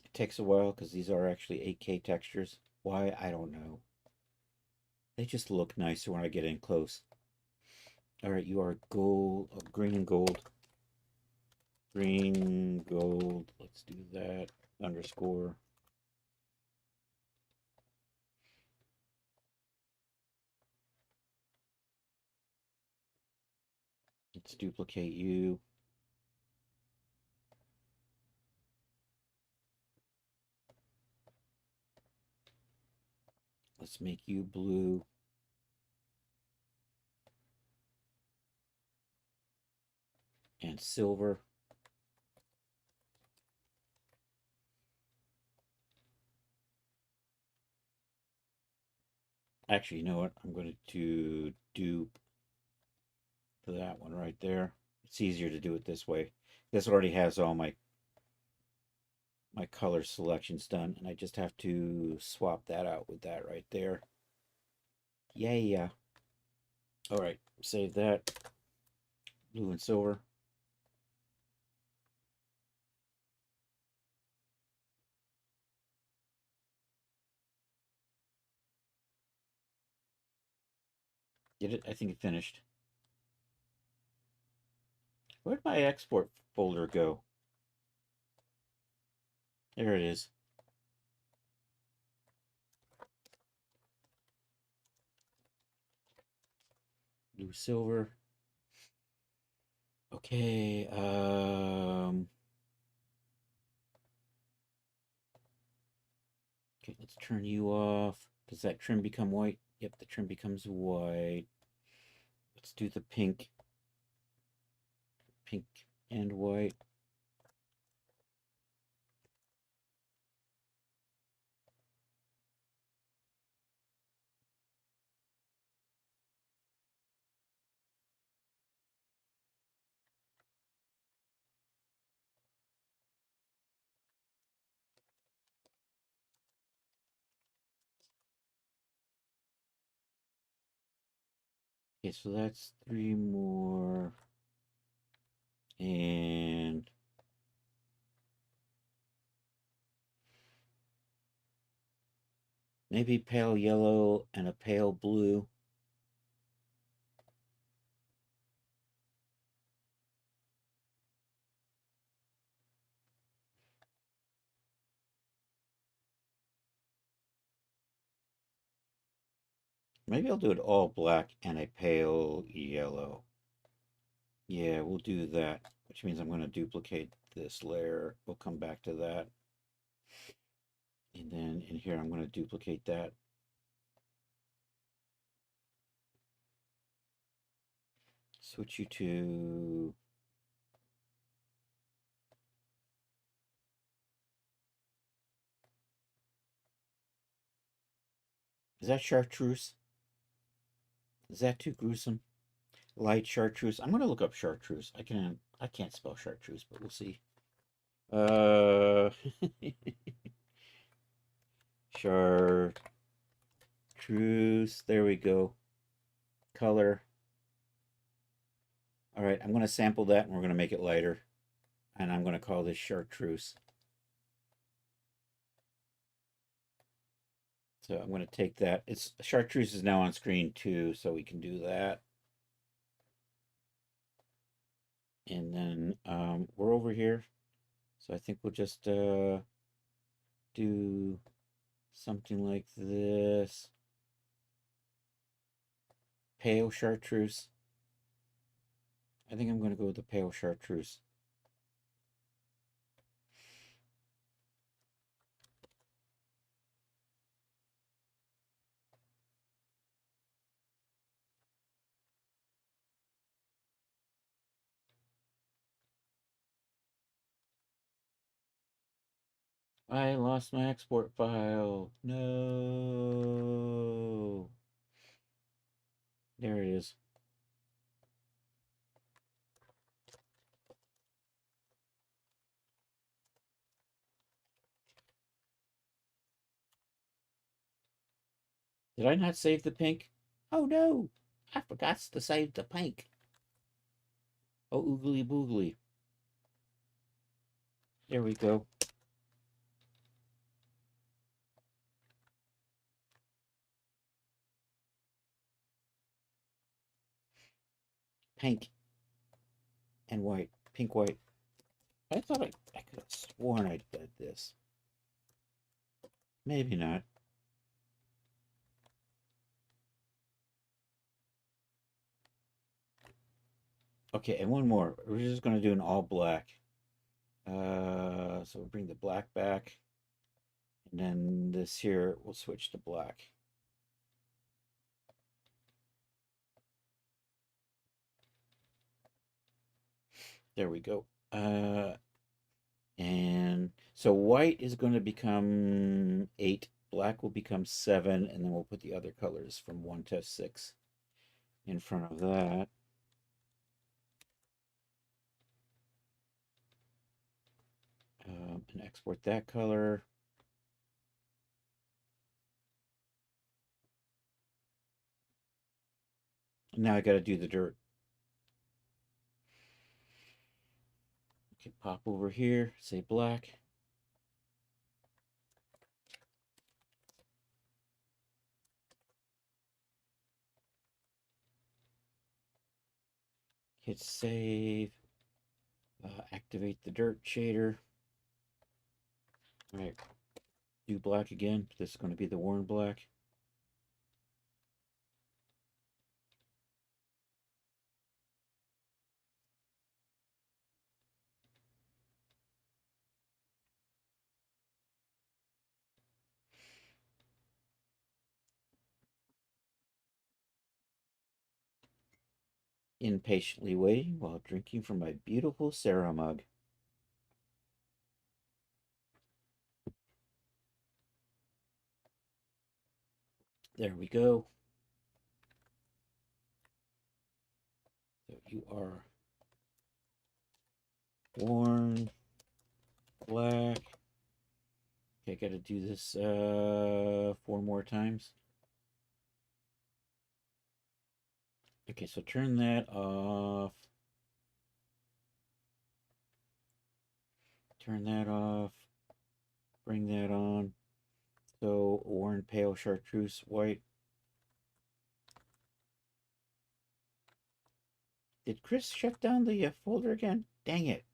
It takes a while because these are actually 8K textures. Why? I don't know. They just look nicer when I get in close. All right, you are gold, green and gold. Green, gold. Let's do that. Underscore. Let's duplicate you. Let's make you blue. And silver. Actually, you know what? I'm going to dupe that one right there. It's easier to do it this way. This already has all my color selections done, and I just have to swap that out with that right there. Yeah. All right, save that. Blue and silver. Did it? I think it finished. Where'd my export folder go? There it is. Blue, silver. Okay, okay, let's turn you off. Does that trim become white? Yep, the trim becomes white. Let's do the pink. Pink and white. Okay, so that's 3 more. And maybe pale yellow and a pale blue. Maybe I'll do it all black and a pale yellow. Yeah, we'll do that, which means I'm going to duplicate this layer. We'll come back to that. And then in here, I'm going to duplicate that. Switch you to... Is that chartreuse? Is that too gruesome? Light chartreuse. I'm going to look up chartreuse. I can't spell chartreuse, but we'll see. Chartreuse. There we go. Color. All right, I'm going to sample that and we're going to make it lighter. And I'm going to call this chartreuse. So I'm going to take that. It's chartreuse is now on screen too, so we can do that. And then we're over here. So I think we'll just do something like this. Pale chartreuse. I think I'm going to go with the pale chartreuse. I lost my export file. No. There it is. Did I not save the pink? Oh no! I forgot to save the pink. Oh, oogly boogly. There we go. Pink and white. Pink, white. I thought I could have sworn I did this. Maybe not. Okay, and one more. We're just going to do an all black. So we'll bring the black back. And then this here, we'll switch to black. There we go. And so white is going to become 8. Black will become 7. And then we'll put the other colors from 1 to 6 in front of that. And export that color. Now I got to do the dirt. Okay, pop over here, say black. Hit save. Activate the dirt shader. All right, do black again. This is going to be the worn black. Impatiently waiting while drinking from my beautiful Sarah mug. There we go. So you are worn black. Okay, I got to do this 4 more times. Okay, so turn that off. Turn that off. Bring that on. So worn pale chartreuse white. Did Chris shut down the folder again? Dang it.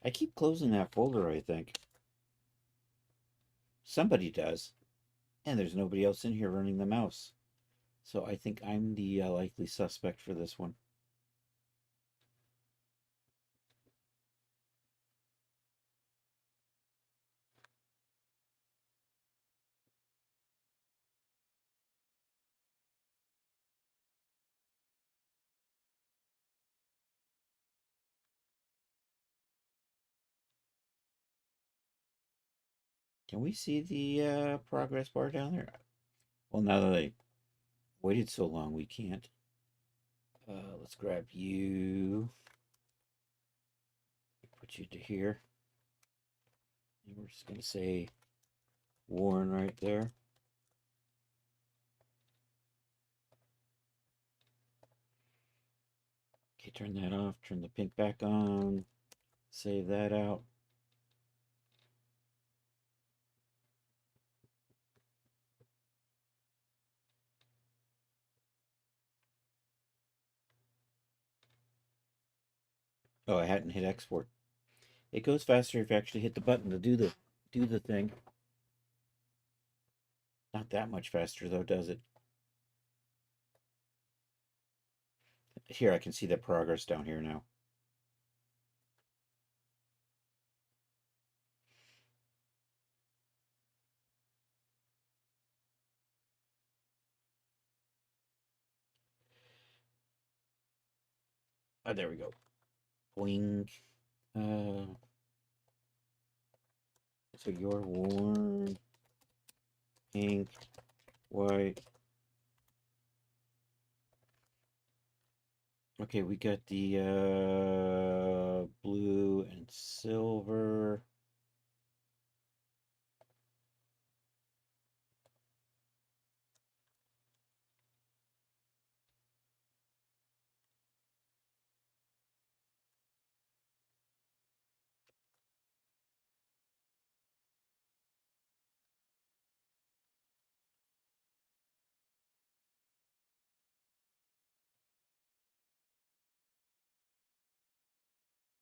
I keep closing that folder, I think. Somebody does. And there's nobody else in here running the mouse. So I think I'm the likely suspect for this one. Can we see the progress bar down there? Well, now that I waited so long, we can't. Let's grab you. Put you to here. And we're just going to say Warren right there. Okay, turn that off. Turn the pink back on. Save that out. Oh, I hadn't hit export. It goes faster if you actually hit the button to do the thing. Not that much faster though, does it? Here, I can see the progress down here now. Oh, there we go. Boing. So your worn, pink, white. Okay, we got the blue and silver.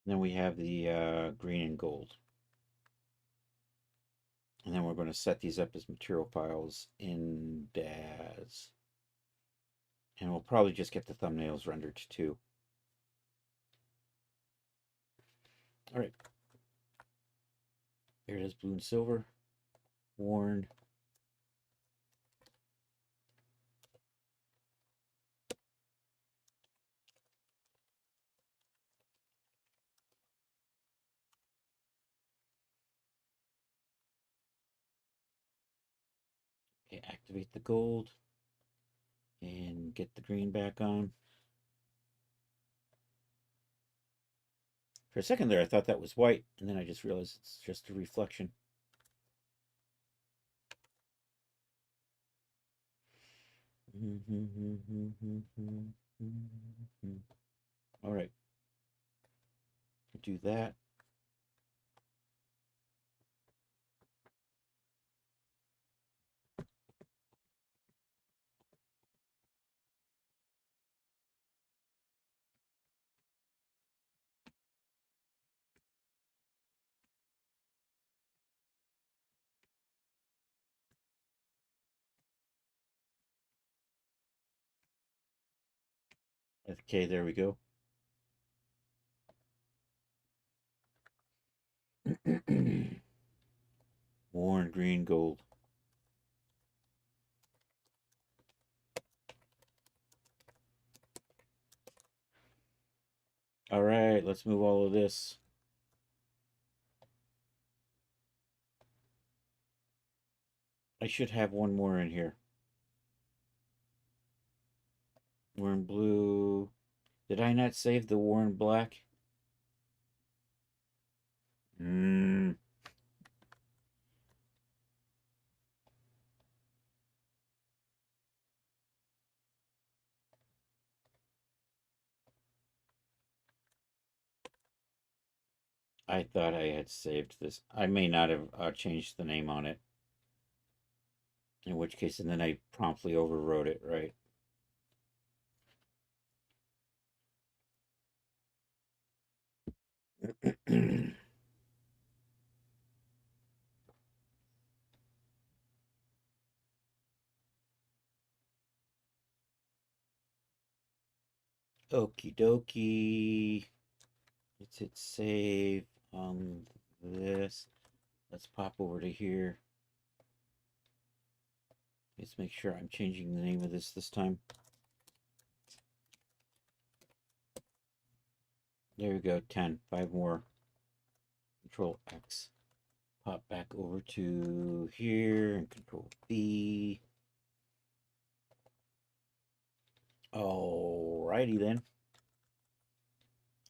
Then we have the green and gold. And then we're going to set these up as material files in DAZ. And we'll probably just get the thumbnails rendered too. All right. Here it is, blue and silver. Worn. Okay, activate the gold. And get the green back on. For a second there, I thought that was white, and then I just realized it's just a reflection. All right. Do that. Okay, there we go. Worn, green, gold. All right, let's move all of this. I should have one more in here. Worn blue. Did I not save the worn black? I thought I had saved this. I may not have changed the name on it. In which case, and then I promptly overwrote it, right? Okie dokie. Let's hit save on this. Let's pop over to here. Let's make sure I'm changing the name of this time. There we go, 10. 5 more. Control X. Pop back over to here and Control V. Alrighty then.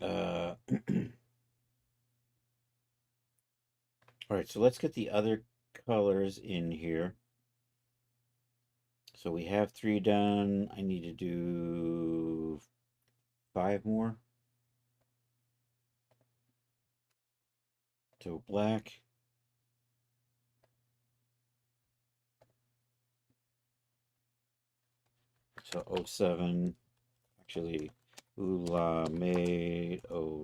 All right, so let's get the other colors in here. So we have 3 done. I need to do 5 more. So black. So 07. Actually, Ula made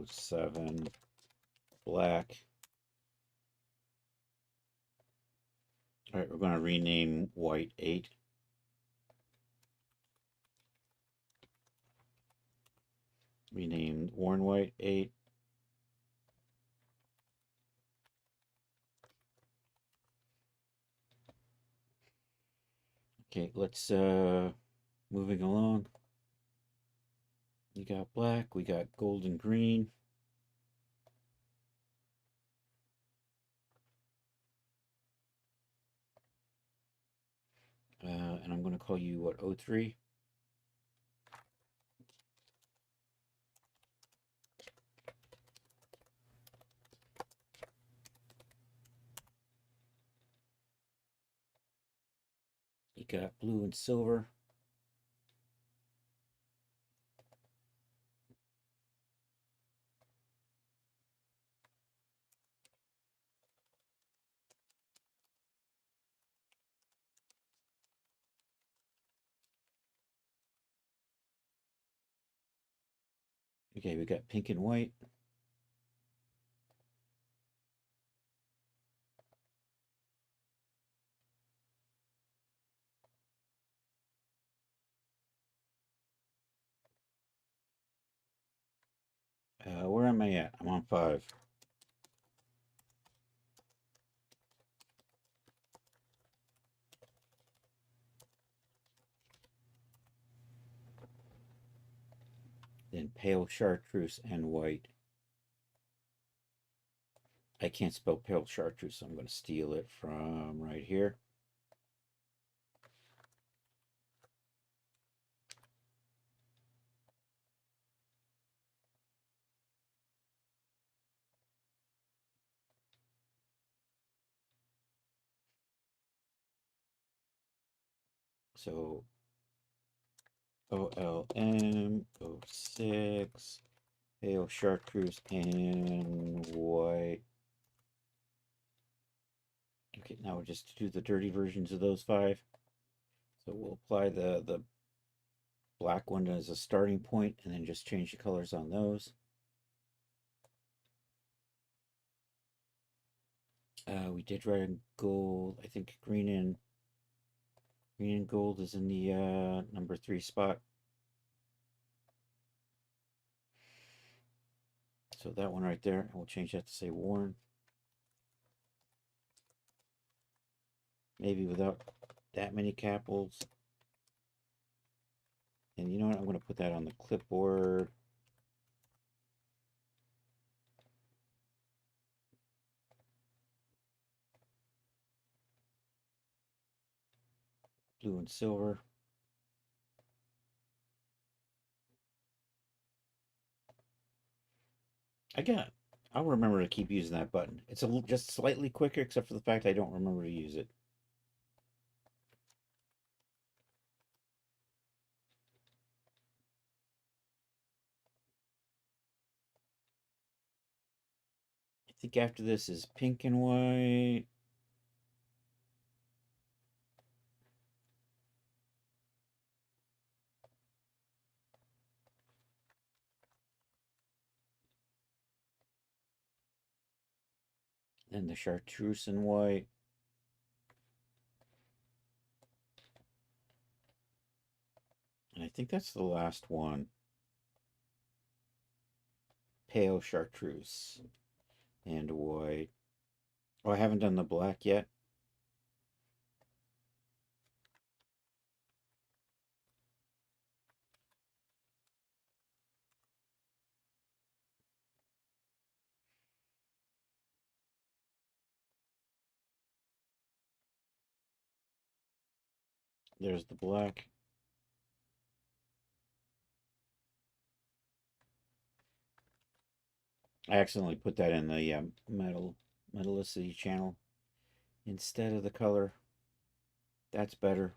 07 black. All right, we're going to rename white 8. Rename worn white 8. Okay, let's moving along. We got black, we got gold and green. And I'm going to call you, what, 03? You got blue and silver. Okay, we got pink and white. Where am I at? I'm on 5. Then pale chartreuse and white. I can't spell pale chartreuse, so I'm going to steal it from right here. So OLM 06, pale chartreuse and white. Okay, now we'll just do the dirty versions of those 5. So we'll apply the black one as a starting point and then just change the colors on those. We did red and gold. I think green and gold is in the number 3 spot. So that one right there, and we'll change that to say worn. Maybe without that many capitals. And you know what? I'm going to put that on the clipboard. Blue and silver. Again, I'll remember to keep using that button. It's just slightly quicker, except for the fact I don't remember to use it. I think after this is pink and white. Then the chartreuse and white. And I think that's the last one. Pale chartreuse and white. Oh, I haven't done the black yet. There's the black. I accidentally put that in the Metallicity channel instead of the color. That's better.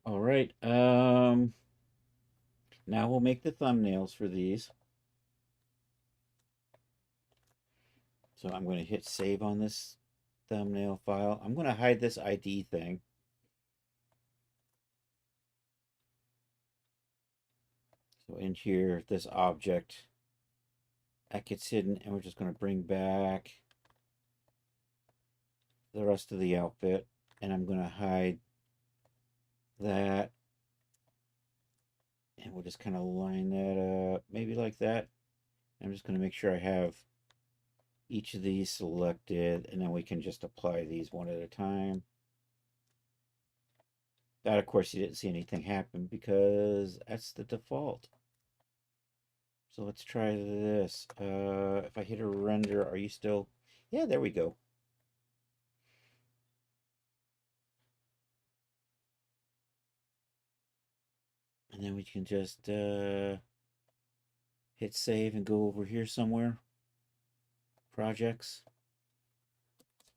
All right. Now we'll make the thumbnails for these. So I'm going to hit save on this thumbnail file. I'm going to hide this ID thing. So in here, this object, that gets hidden, and we're just going to bring back the rest of the outfit, and I'm going to hide that, and we'll just kind of line that up, maybe like that. I'm just going to make sure I have each of these selected, and then we can just apply these one at a time. That, of course, you didn't see anything happen because that's the default. So let's try this. If I hit a render, are you still? Yeah, there we go. And then we can just hit save and go over here somewhere. Projects.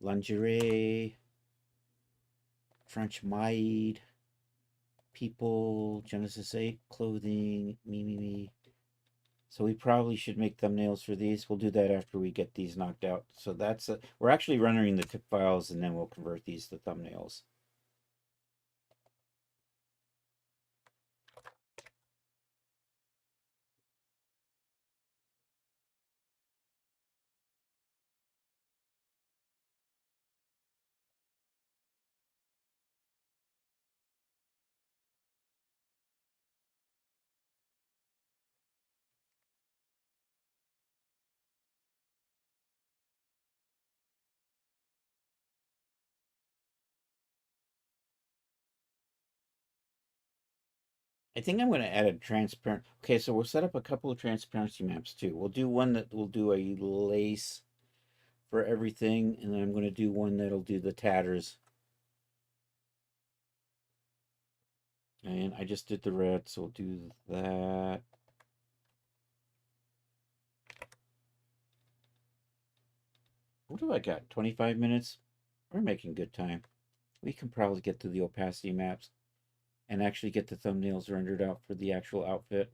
Lingerie. French Maid. People. Genesis 8. Clothing. Me. So we probably should make thumbnails for these. We'll do that after we get these knocked out. So that's we're actually rendering the tip files and then we'll convert these to thumbnails. I think I'm going to add a transparent. Okay, so we'll set up a couple of transparency maps too. We'll do one that will do a lace for everything, and then I'm going to do one that'll do the tatters. And I just did the red, so we'll do that. What do I got? 25 minutes? We're making good time. We can probably get to the opacity maps and actually get the thumbnails rendered out for the actual outfit.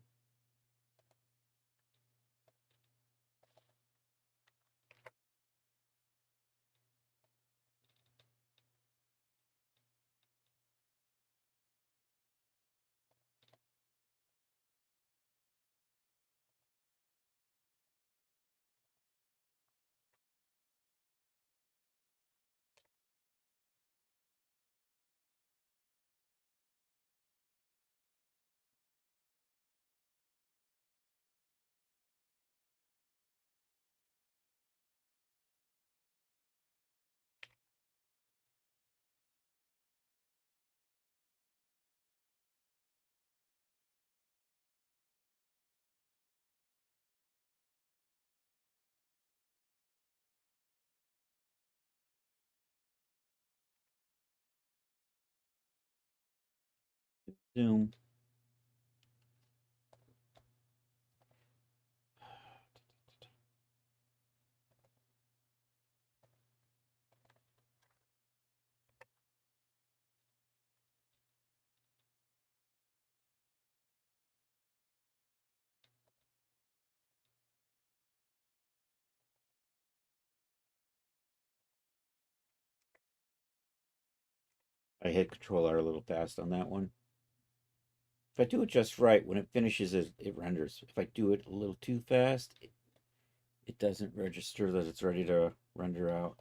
Zoom. I hit Control R a little fast on that one. If I do it just right, when it finishes, it renders. If I do it a little too fast, it doesn't register that it's ready to render out.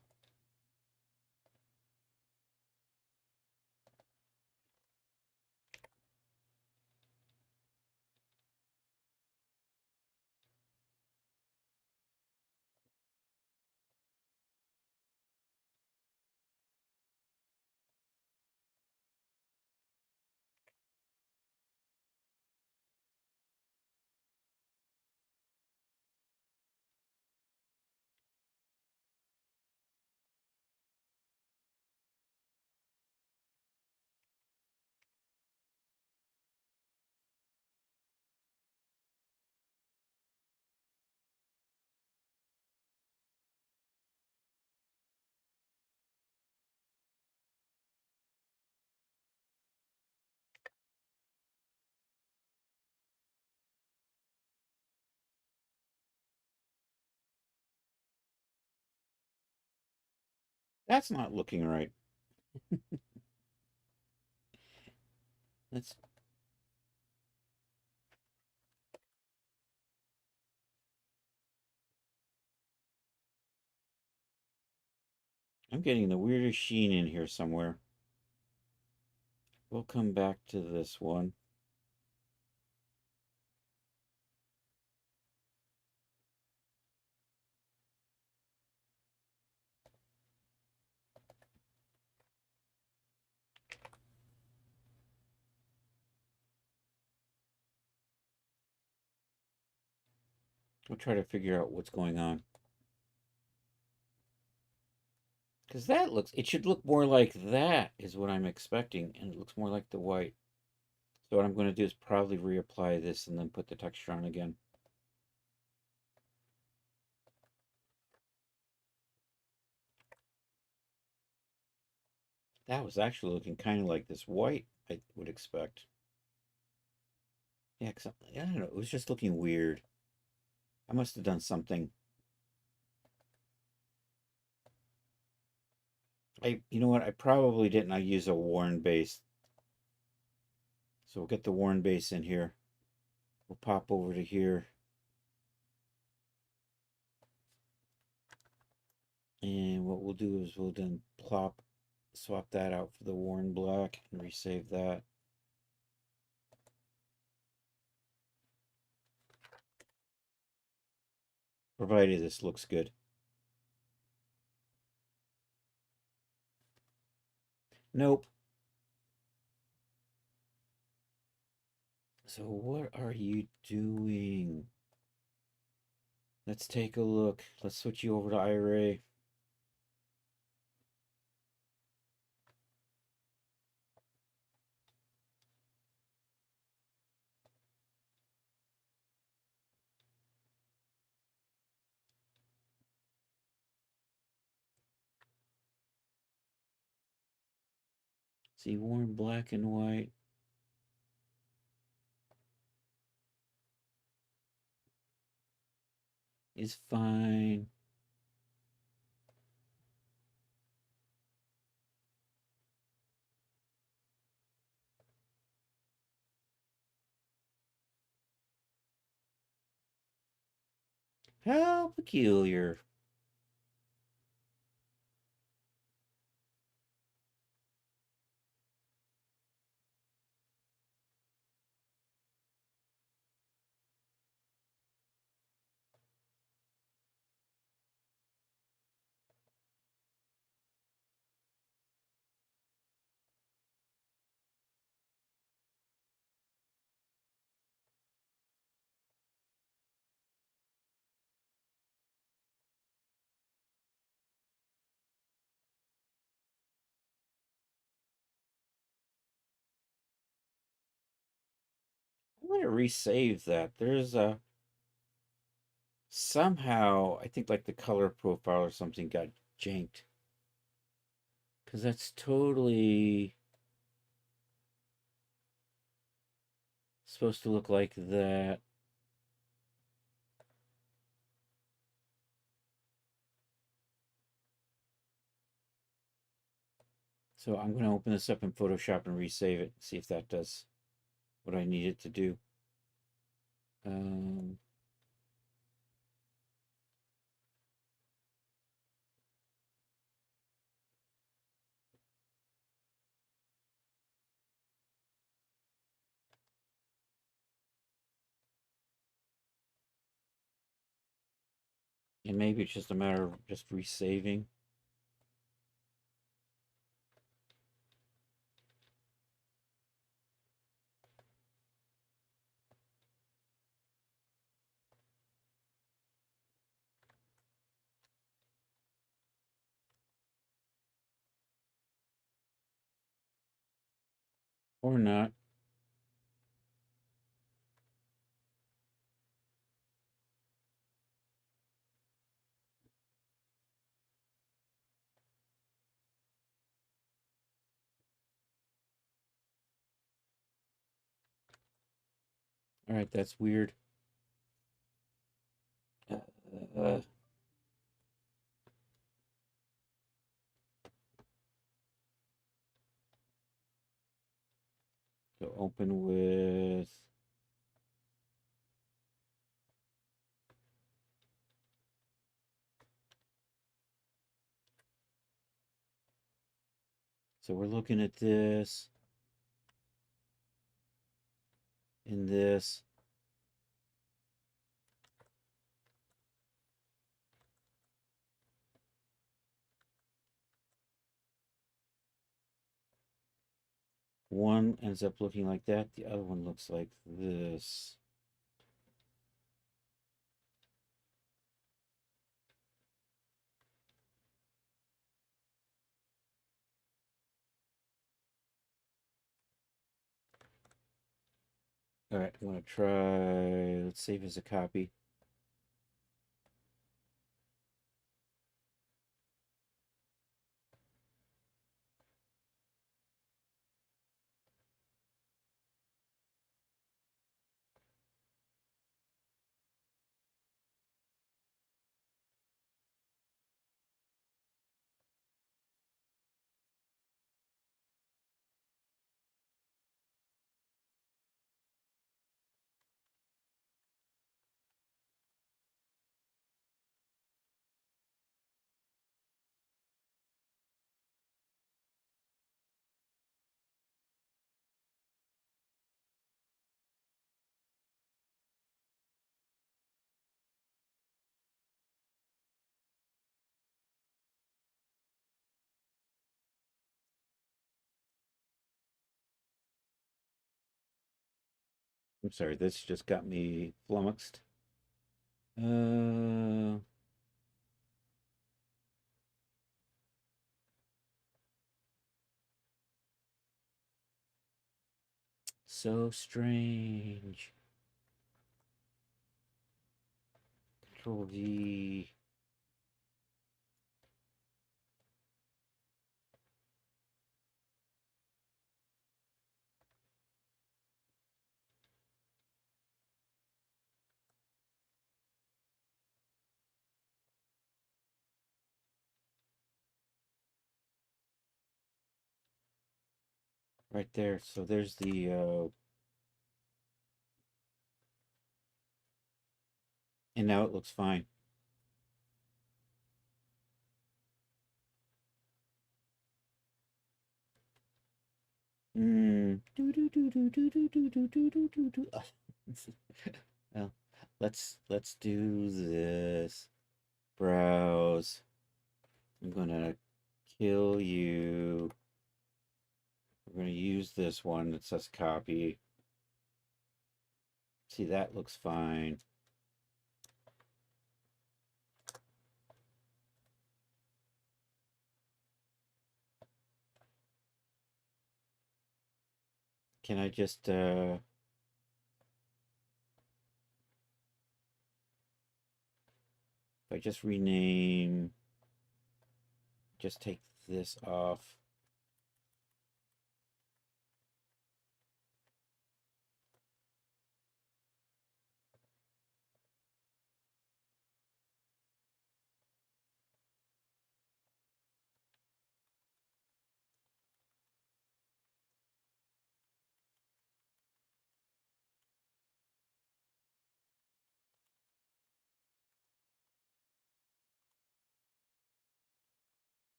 That's not looking right. That's I'm getting the weirdest sheen in here somewhere. We'll come back to this one. We'll try to figure out what's going on. Because that looks, it should look more like that is what I'm expecting. And it looks more like the white. So what I'm going to do is probably reapply this and then put the texture on again. That was actually looking kind of like this white I would expect. Yeah, cause I don't know, it was just looking weird. I must have done something. You know what? I probably didn't. I use a worn base. So we'll get the worn base in here. We'll pop over to here. And what we'll do is we'll then swap that out for the worn black and resave that. Provided this looks good. Nope. So what are you doing? Let's take a look. Let's switch you over to Iray. See, worn black and white. Is fine. How peculiar. I'm going to resave that. There's a somehow I think like the color profile or something got janked. Because that's totally supposed to look like that. So I'm going to open this up in Photoshop and resave it, see if that does what I need it to do. And maybe it's just a matter of just resaving. Or not. All right, that's weird. Uh, so open with so we're looking at this and this. One ends up looking like that. The other one looks like this. All right, I'm gonna try. Let's save as a copy. I'm sorry, this just got me flummoxed. Uh, so strange. Control V. Right there. So there's the and now it looks fine. Do do do do do do do do do do do do. Well, let's do this. Browse. I'm gonna kill you. We're gonna use this one that says copy. See, that looks fine. Can I just if I just rename, just take this off.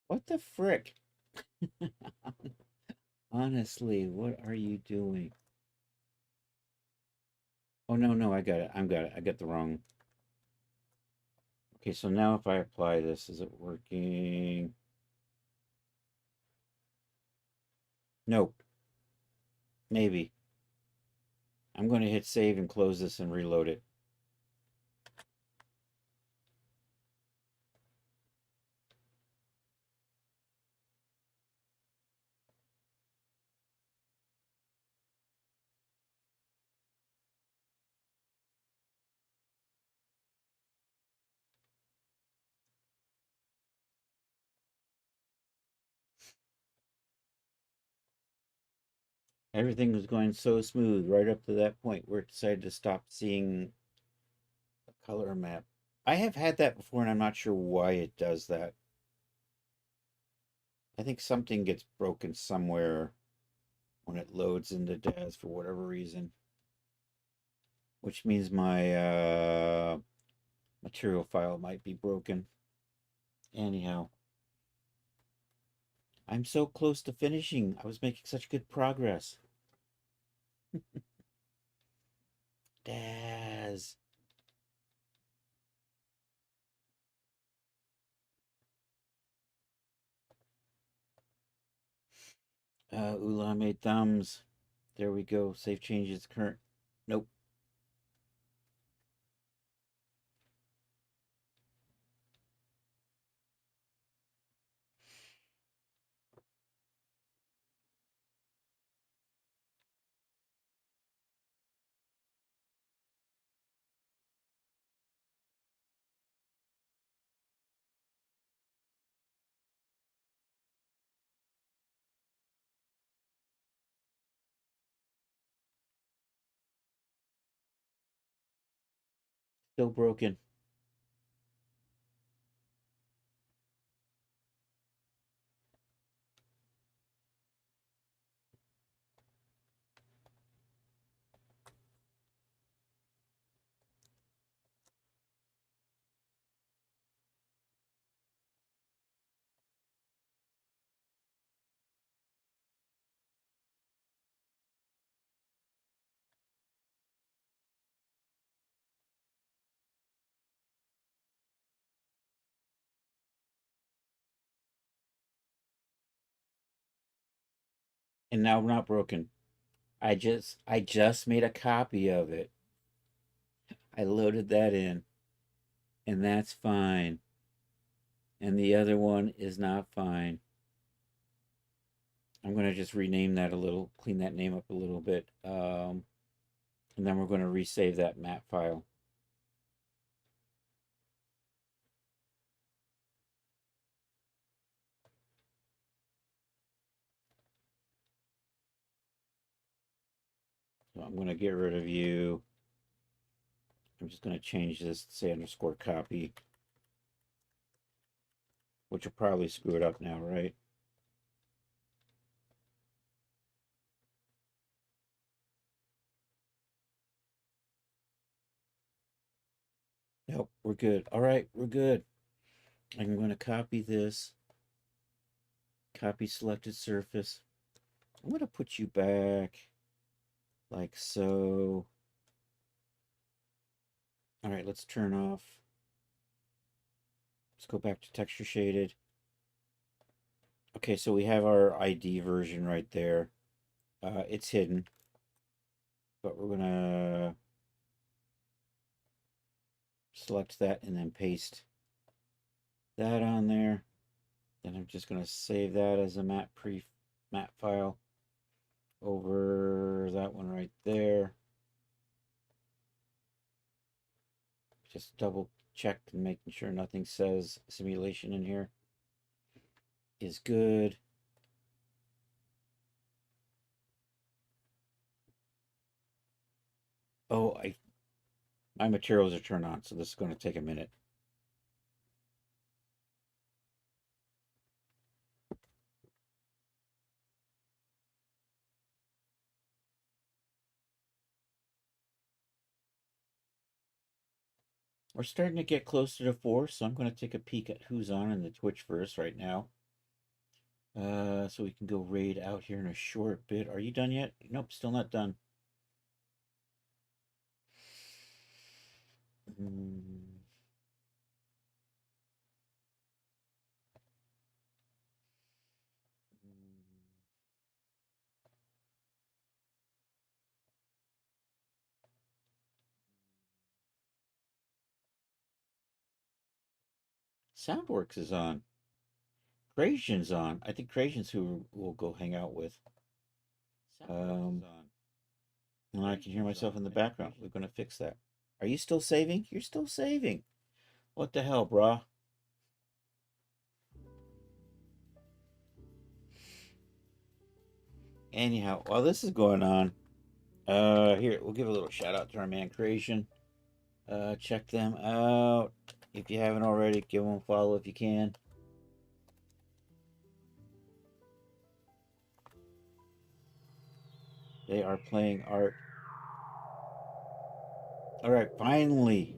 What the frick? Honestly, what are you doing? Oh, no, no, I got it. I got the wrong. Okay, so now if I apply this, is it working? Nope. Maybe. I'm going to hit save and close this and reload it. Everything was going so smooth right up to that point where it decided to stop seeing the color map. I have had that before and I'm not sure why it does that. I think something gets broken somewhere when it loads into DAS for whatever reason. Which means my material file might be broken. Anyhow, I'm so close to finishing. I was making such good progress. Ula made thumbs. There we go. Save changes. Current. Nope. Still broken. And now not broken. I just made a copy of it. I loaded that in, and that's fine. And the other one is not fine. I'm gonna just rename that a little, clean that name up a little bit, and then we're gonna resave that map file. So I'm gonna get rid of you. I'm just gonna change this to say underscore copy, which will probably screw it up now, right? Nope, we're good. All right, we're good. I'm going to copy this, copy selected surface. I'm going to put you back like so. All right, let's turn off. Let's go back to texture shaded. Okay, so we have our ID version right there. It's hidden, but we're going to select that and then paste that on there. Then I'm just going to save that as a map file over that one right there. Just double check and making sure nothing says simulation in here is good. Oh, my materials are turned on, so this is going to take a minute. We're starting to get closer to 4, so I'm going to take a peek at who's on in the Twitch first right now. So we can go raid out here in a short bit. Are you done yet? Nope, still not done. Soundworks is on. Creation's on. I think Creation's who we'll go hang out with. And I can hear myself in the background. We're going to fix that. Are you still saving? You're still saving. What the hell, brah? Anyhow, while this is going on, here, we'll give a little shout out to our man Creation. Check them out. If you haven't already, give them a follow if you can. They are playing art. All right, finally,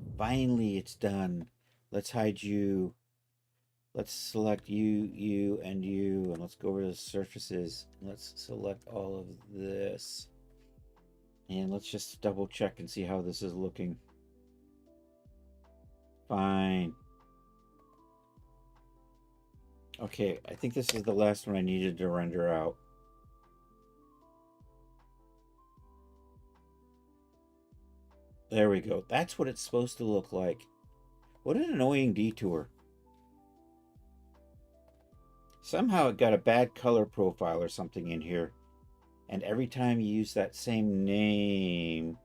it's done. Let's hide you. Let's select you, and you, and let's go over to the surfaces. Let's select all of this. And let's just double check and see how this is looking. Fine. Okay, I think this is the last one I needed to render out. There we go. That's what it's supposed to look like. What an annoying detour. Somehow it got a bad color profile or something in here. And every time you use that same name...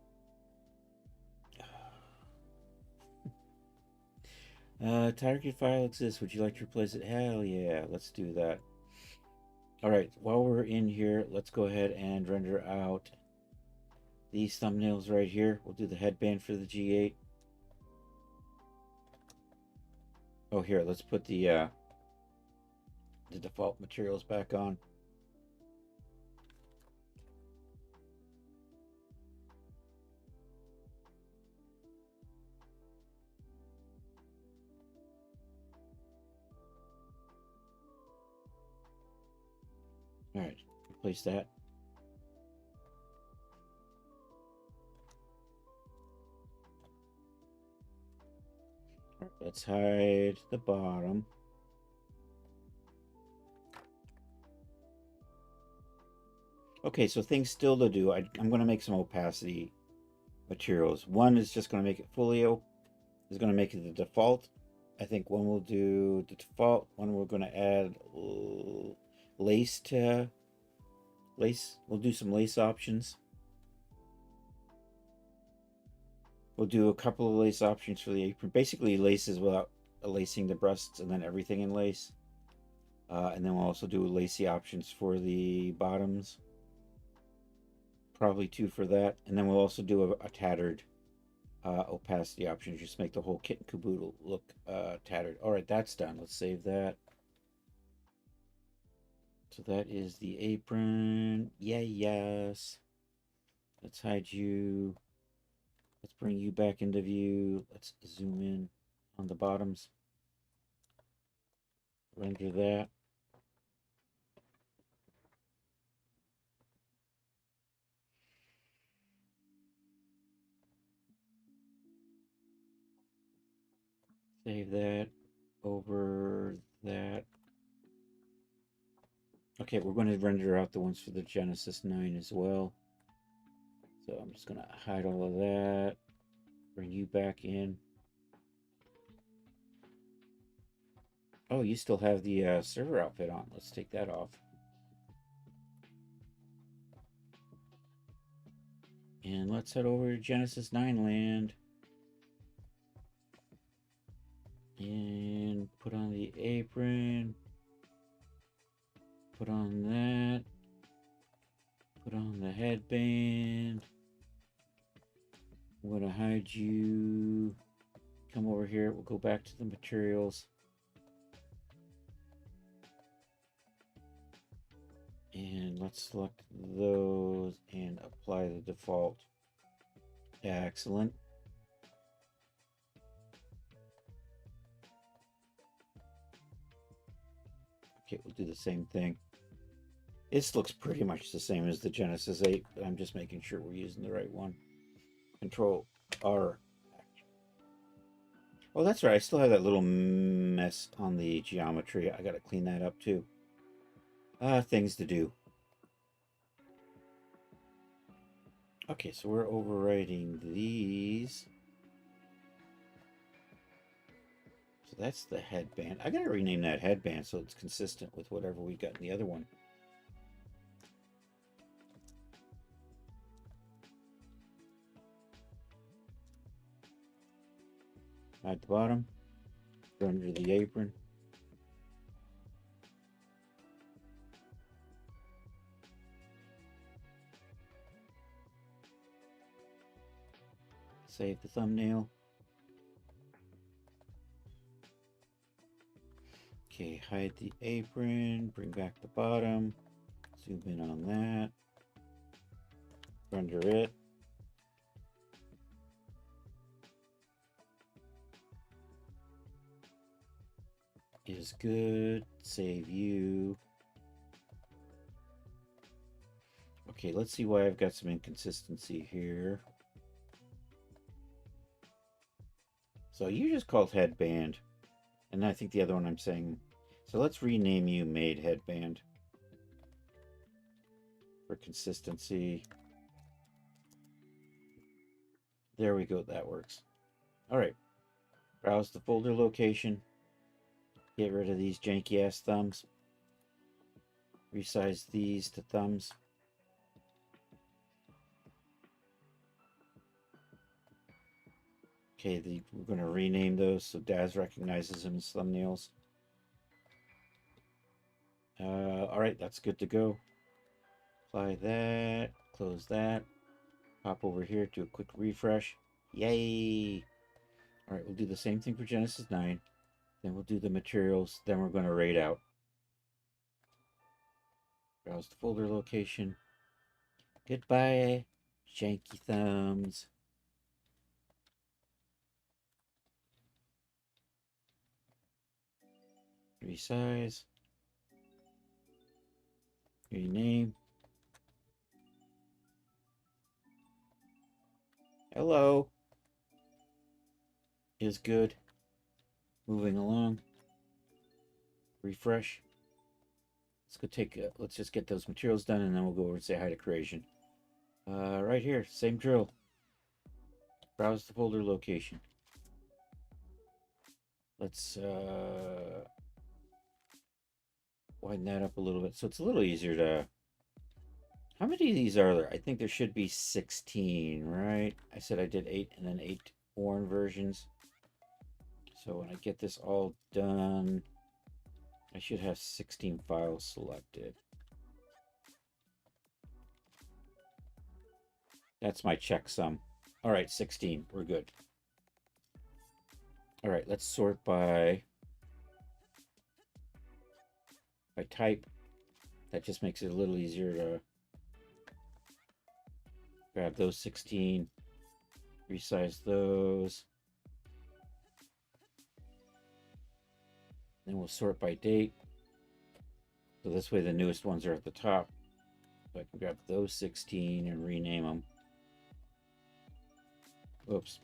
target file exists. Would you like to replace it? Hell yeah, let's do that. Alright, while we're in here, let's go ahead and render out these thumbnails right here. We'll do the headband for the G8. Oh, here, let's put the default materials back on. All right, replace that. All right, let's hide the bottom. Okay, so things still to do. I'm going to make some opacity materials. One is just going to make it fully is going to make it the default. I think one will do the default. One we're going to add lace to lace. We'll do some lace options. We'll do a couple of lace options for the apron. Basically laces without lacing the breasts, and then everything in lace. And then we'll also do lacy options for the bottoms. Probably 2 for that. And then we'll also do a tattered opacity option. Just make the whole kit and caboodle look tattered. All right, that's done. Let's save that. So that is the apron. Yeah, yes. Let's hide you. Let's bring you back into view. Let's zoom in on the bottoms. Render that. Save that over that. Okay, we're going to render out the ones for the Genesis 9 as well. So I'm just going to hide all of that. Bring you back in. Oh, you still have the server outfit on. Let's take that off. And let's head over to Genesis 9 land. And put on the apron. Put on that. Put on the headband. I'm going to hide you. Come over here. We'll go back to the materials. And let's select those and apply the default. Excellent. Okay, we'll do the same thing. This looks pretty much the same as the Genesis 8, but I'm just making sure we're using the right one. Control R. Oh, that's right. I still have that little mess on the geometry. I got to clean that up too. Things to do. Okay, so we're overwriting these. So that's the headband. I gotta rename that headband so it's consistent with whatever we got in the other one. At the bottom, under the apron. Save the thumbnail. Okay, hide the apron, bring back the bottom, zoom in on that, render it. Is good, save you. Okay, let's see why I've got some inconsistency here. So you just called headband, and I think the other one I'm saying, so let's rename you made headband for consistency. There we go. That works. All right. Browse the folder location. Get rid of these janky ass thumbs. Resize these to thumbs. Okay, we're going to rename those so Daz recognizes them as thumbnails. All right, that's good to go. Apply that, close that, pop over here, do a quick refresh. Yay! All right, we'll do the same thing for Genesis 9. Then we'll do the materials. Then we're going to raid out. Browse the folder location. Goodbye, janky thumbs. Resize. Rename. Hello. Is good. Moving along. Refresh. Let's just get those materials done and then we'll go over and say hi to Creation. Right here, same drill. Browse the folder location. Let's widen that up a little bit so it's a little easier to... How many of these are there? I think there should be 16, right? I said I did 8 and then 8 worn versions. So when I get this all done, I should have 16 files selected. That's my checksum. All right, 16. We're good. All right, let's sort by type. That just makes it a little easier to grab those 16, resize those. Then we'll sort by date. So this way the newest ones are at the top. So I can grab those 16 and rename them. Oops.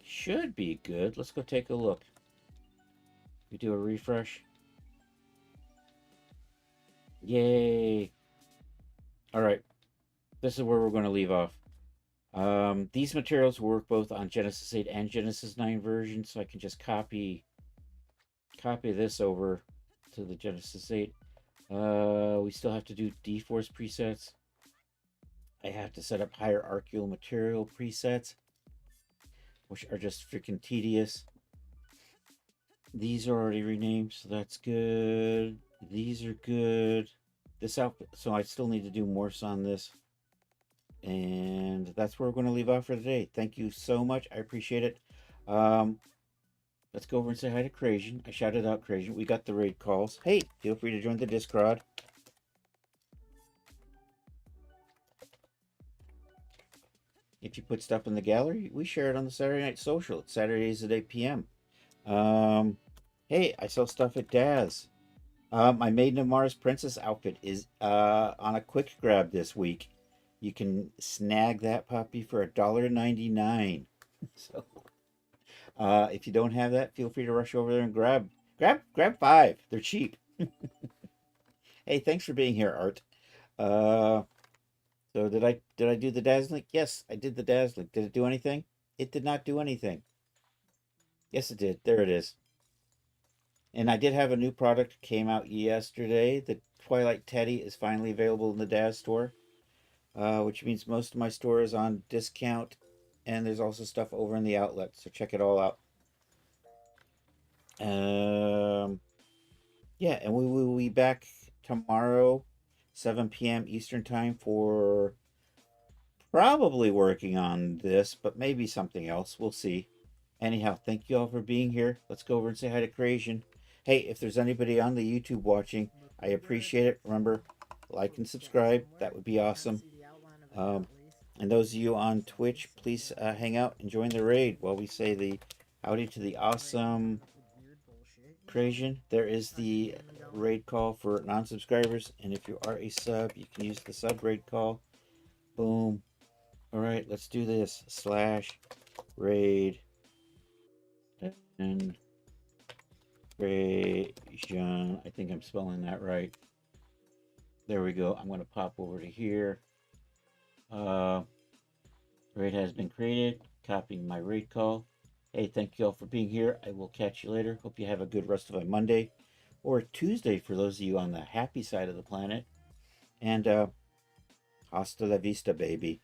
Should be good. Let's go take a look. We do a refresh. Yay. All right. This is where we're going to leave off. These materials work both on Genesis 8 and Genesis 9 versions, so I can just copy this over to the Genesis 8. We still have to do D-Force presets. I have to set up hierarchical material presets, which are just freaking tedious. These are already renamed, so that's good. These are good. This outfit, so I still need to do more on this. And that's where we're going to leave off for today. Thank you so much. I appreciate it. Let's go over and say hi to Creation. I shouted out Creation. We got the raid calls. Hey, feel free to join the Discord. If you put stuff in the gallery, we share it on the Saturday Night Social. It's Saturdays at 8 p.m. Hey, I sell stuff at Daz. My Maiden of Mars Princess outfit is on a quick grab this week. You can snag that puppy for $1.99. So, if you don't have that, feel free to rush over there and grab 5. They're cheap. Hey, thanks for being here, Art. So did I do the Dazzling? Yes, I did the Dazzling. Did it do anything? It did not do anything. Yes, it did. There it is. And I did have a new product came out yesterday. The Twilight Teddy is finally available in the Daz store, which means most of my store is on discount, and there's also stuff over in the outlet. So check it all out. Yeah, and we will be back tomorrow, 7 p.m. Eastern time, for probably working on this, but maybe something else. We'll see. Anyhow, thank you all for being here. Let's go over and say hi to Creation. Hey, if there's anybody on the YouTube watching, I appreciate it. Remember, like and subscribe. That would be awesome. And those of you on Twitch, please hang out and join the raid while we say the howdy to the awesome Creation. There is the raid call for non-subscribers, and if you are a sub, you can use the sub raid call. Boom. All right, let's do this. /raid and Creation. I think I'm spelling that right. There we go. I'm going to pop over to here. Raid has been created. Copying my raid call. Hey, thank you all for being here. I will catch you later. Hope you have a good rest of a Monday or Tuesday for those of you on the happy side of the planet. And hasta la vista, baby.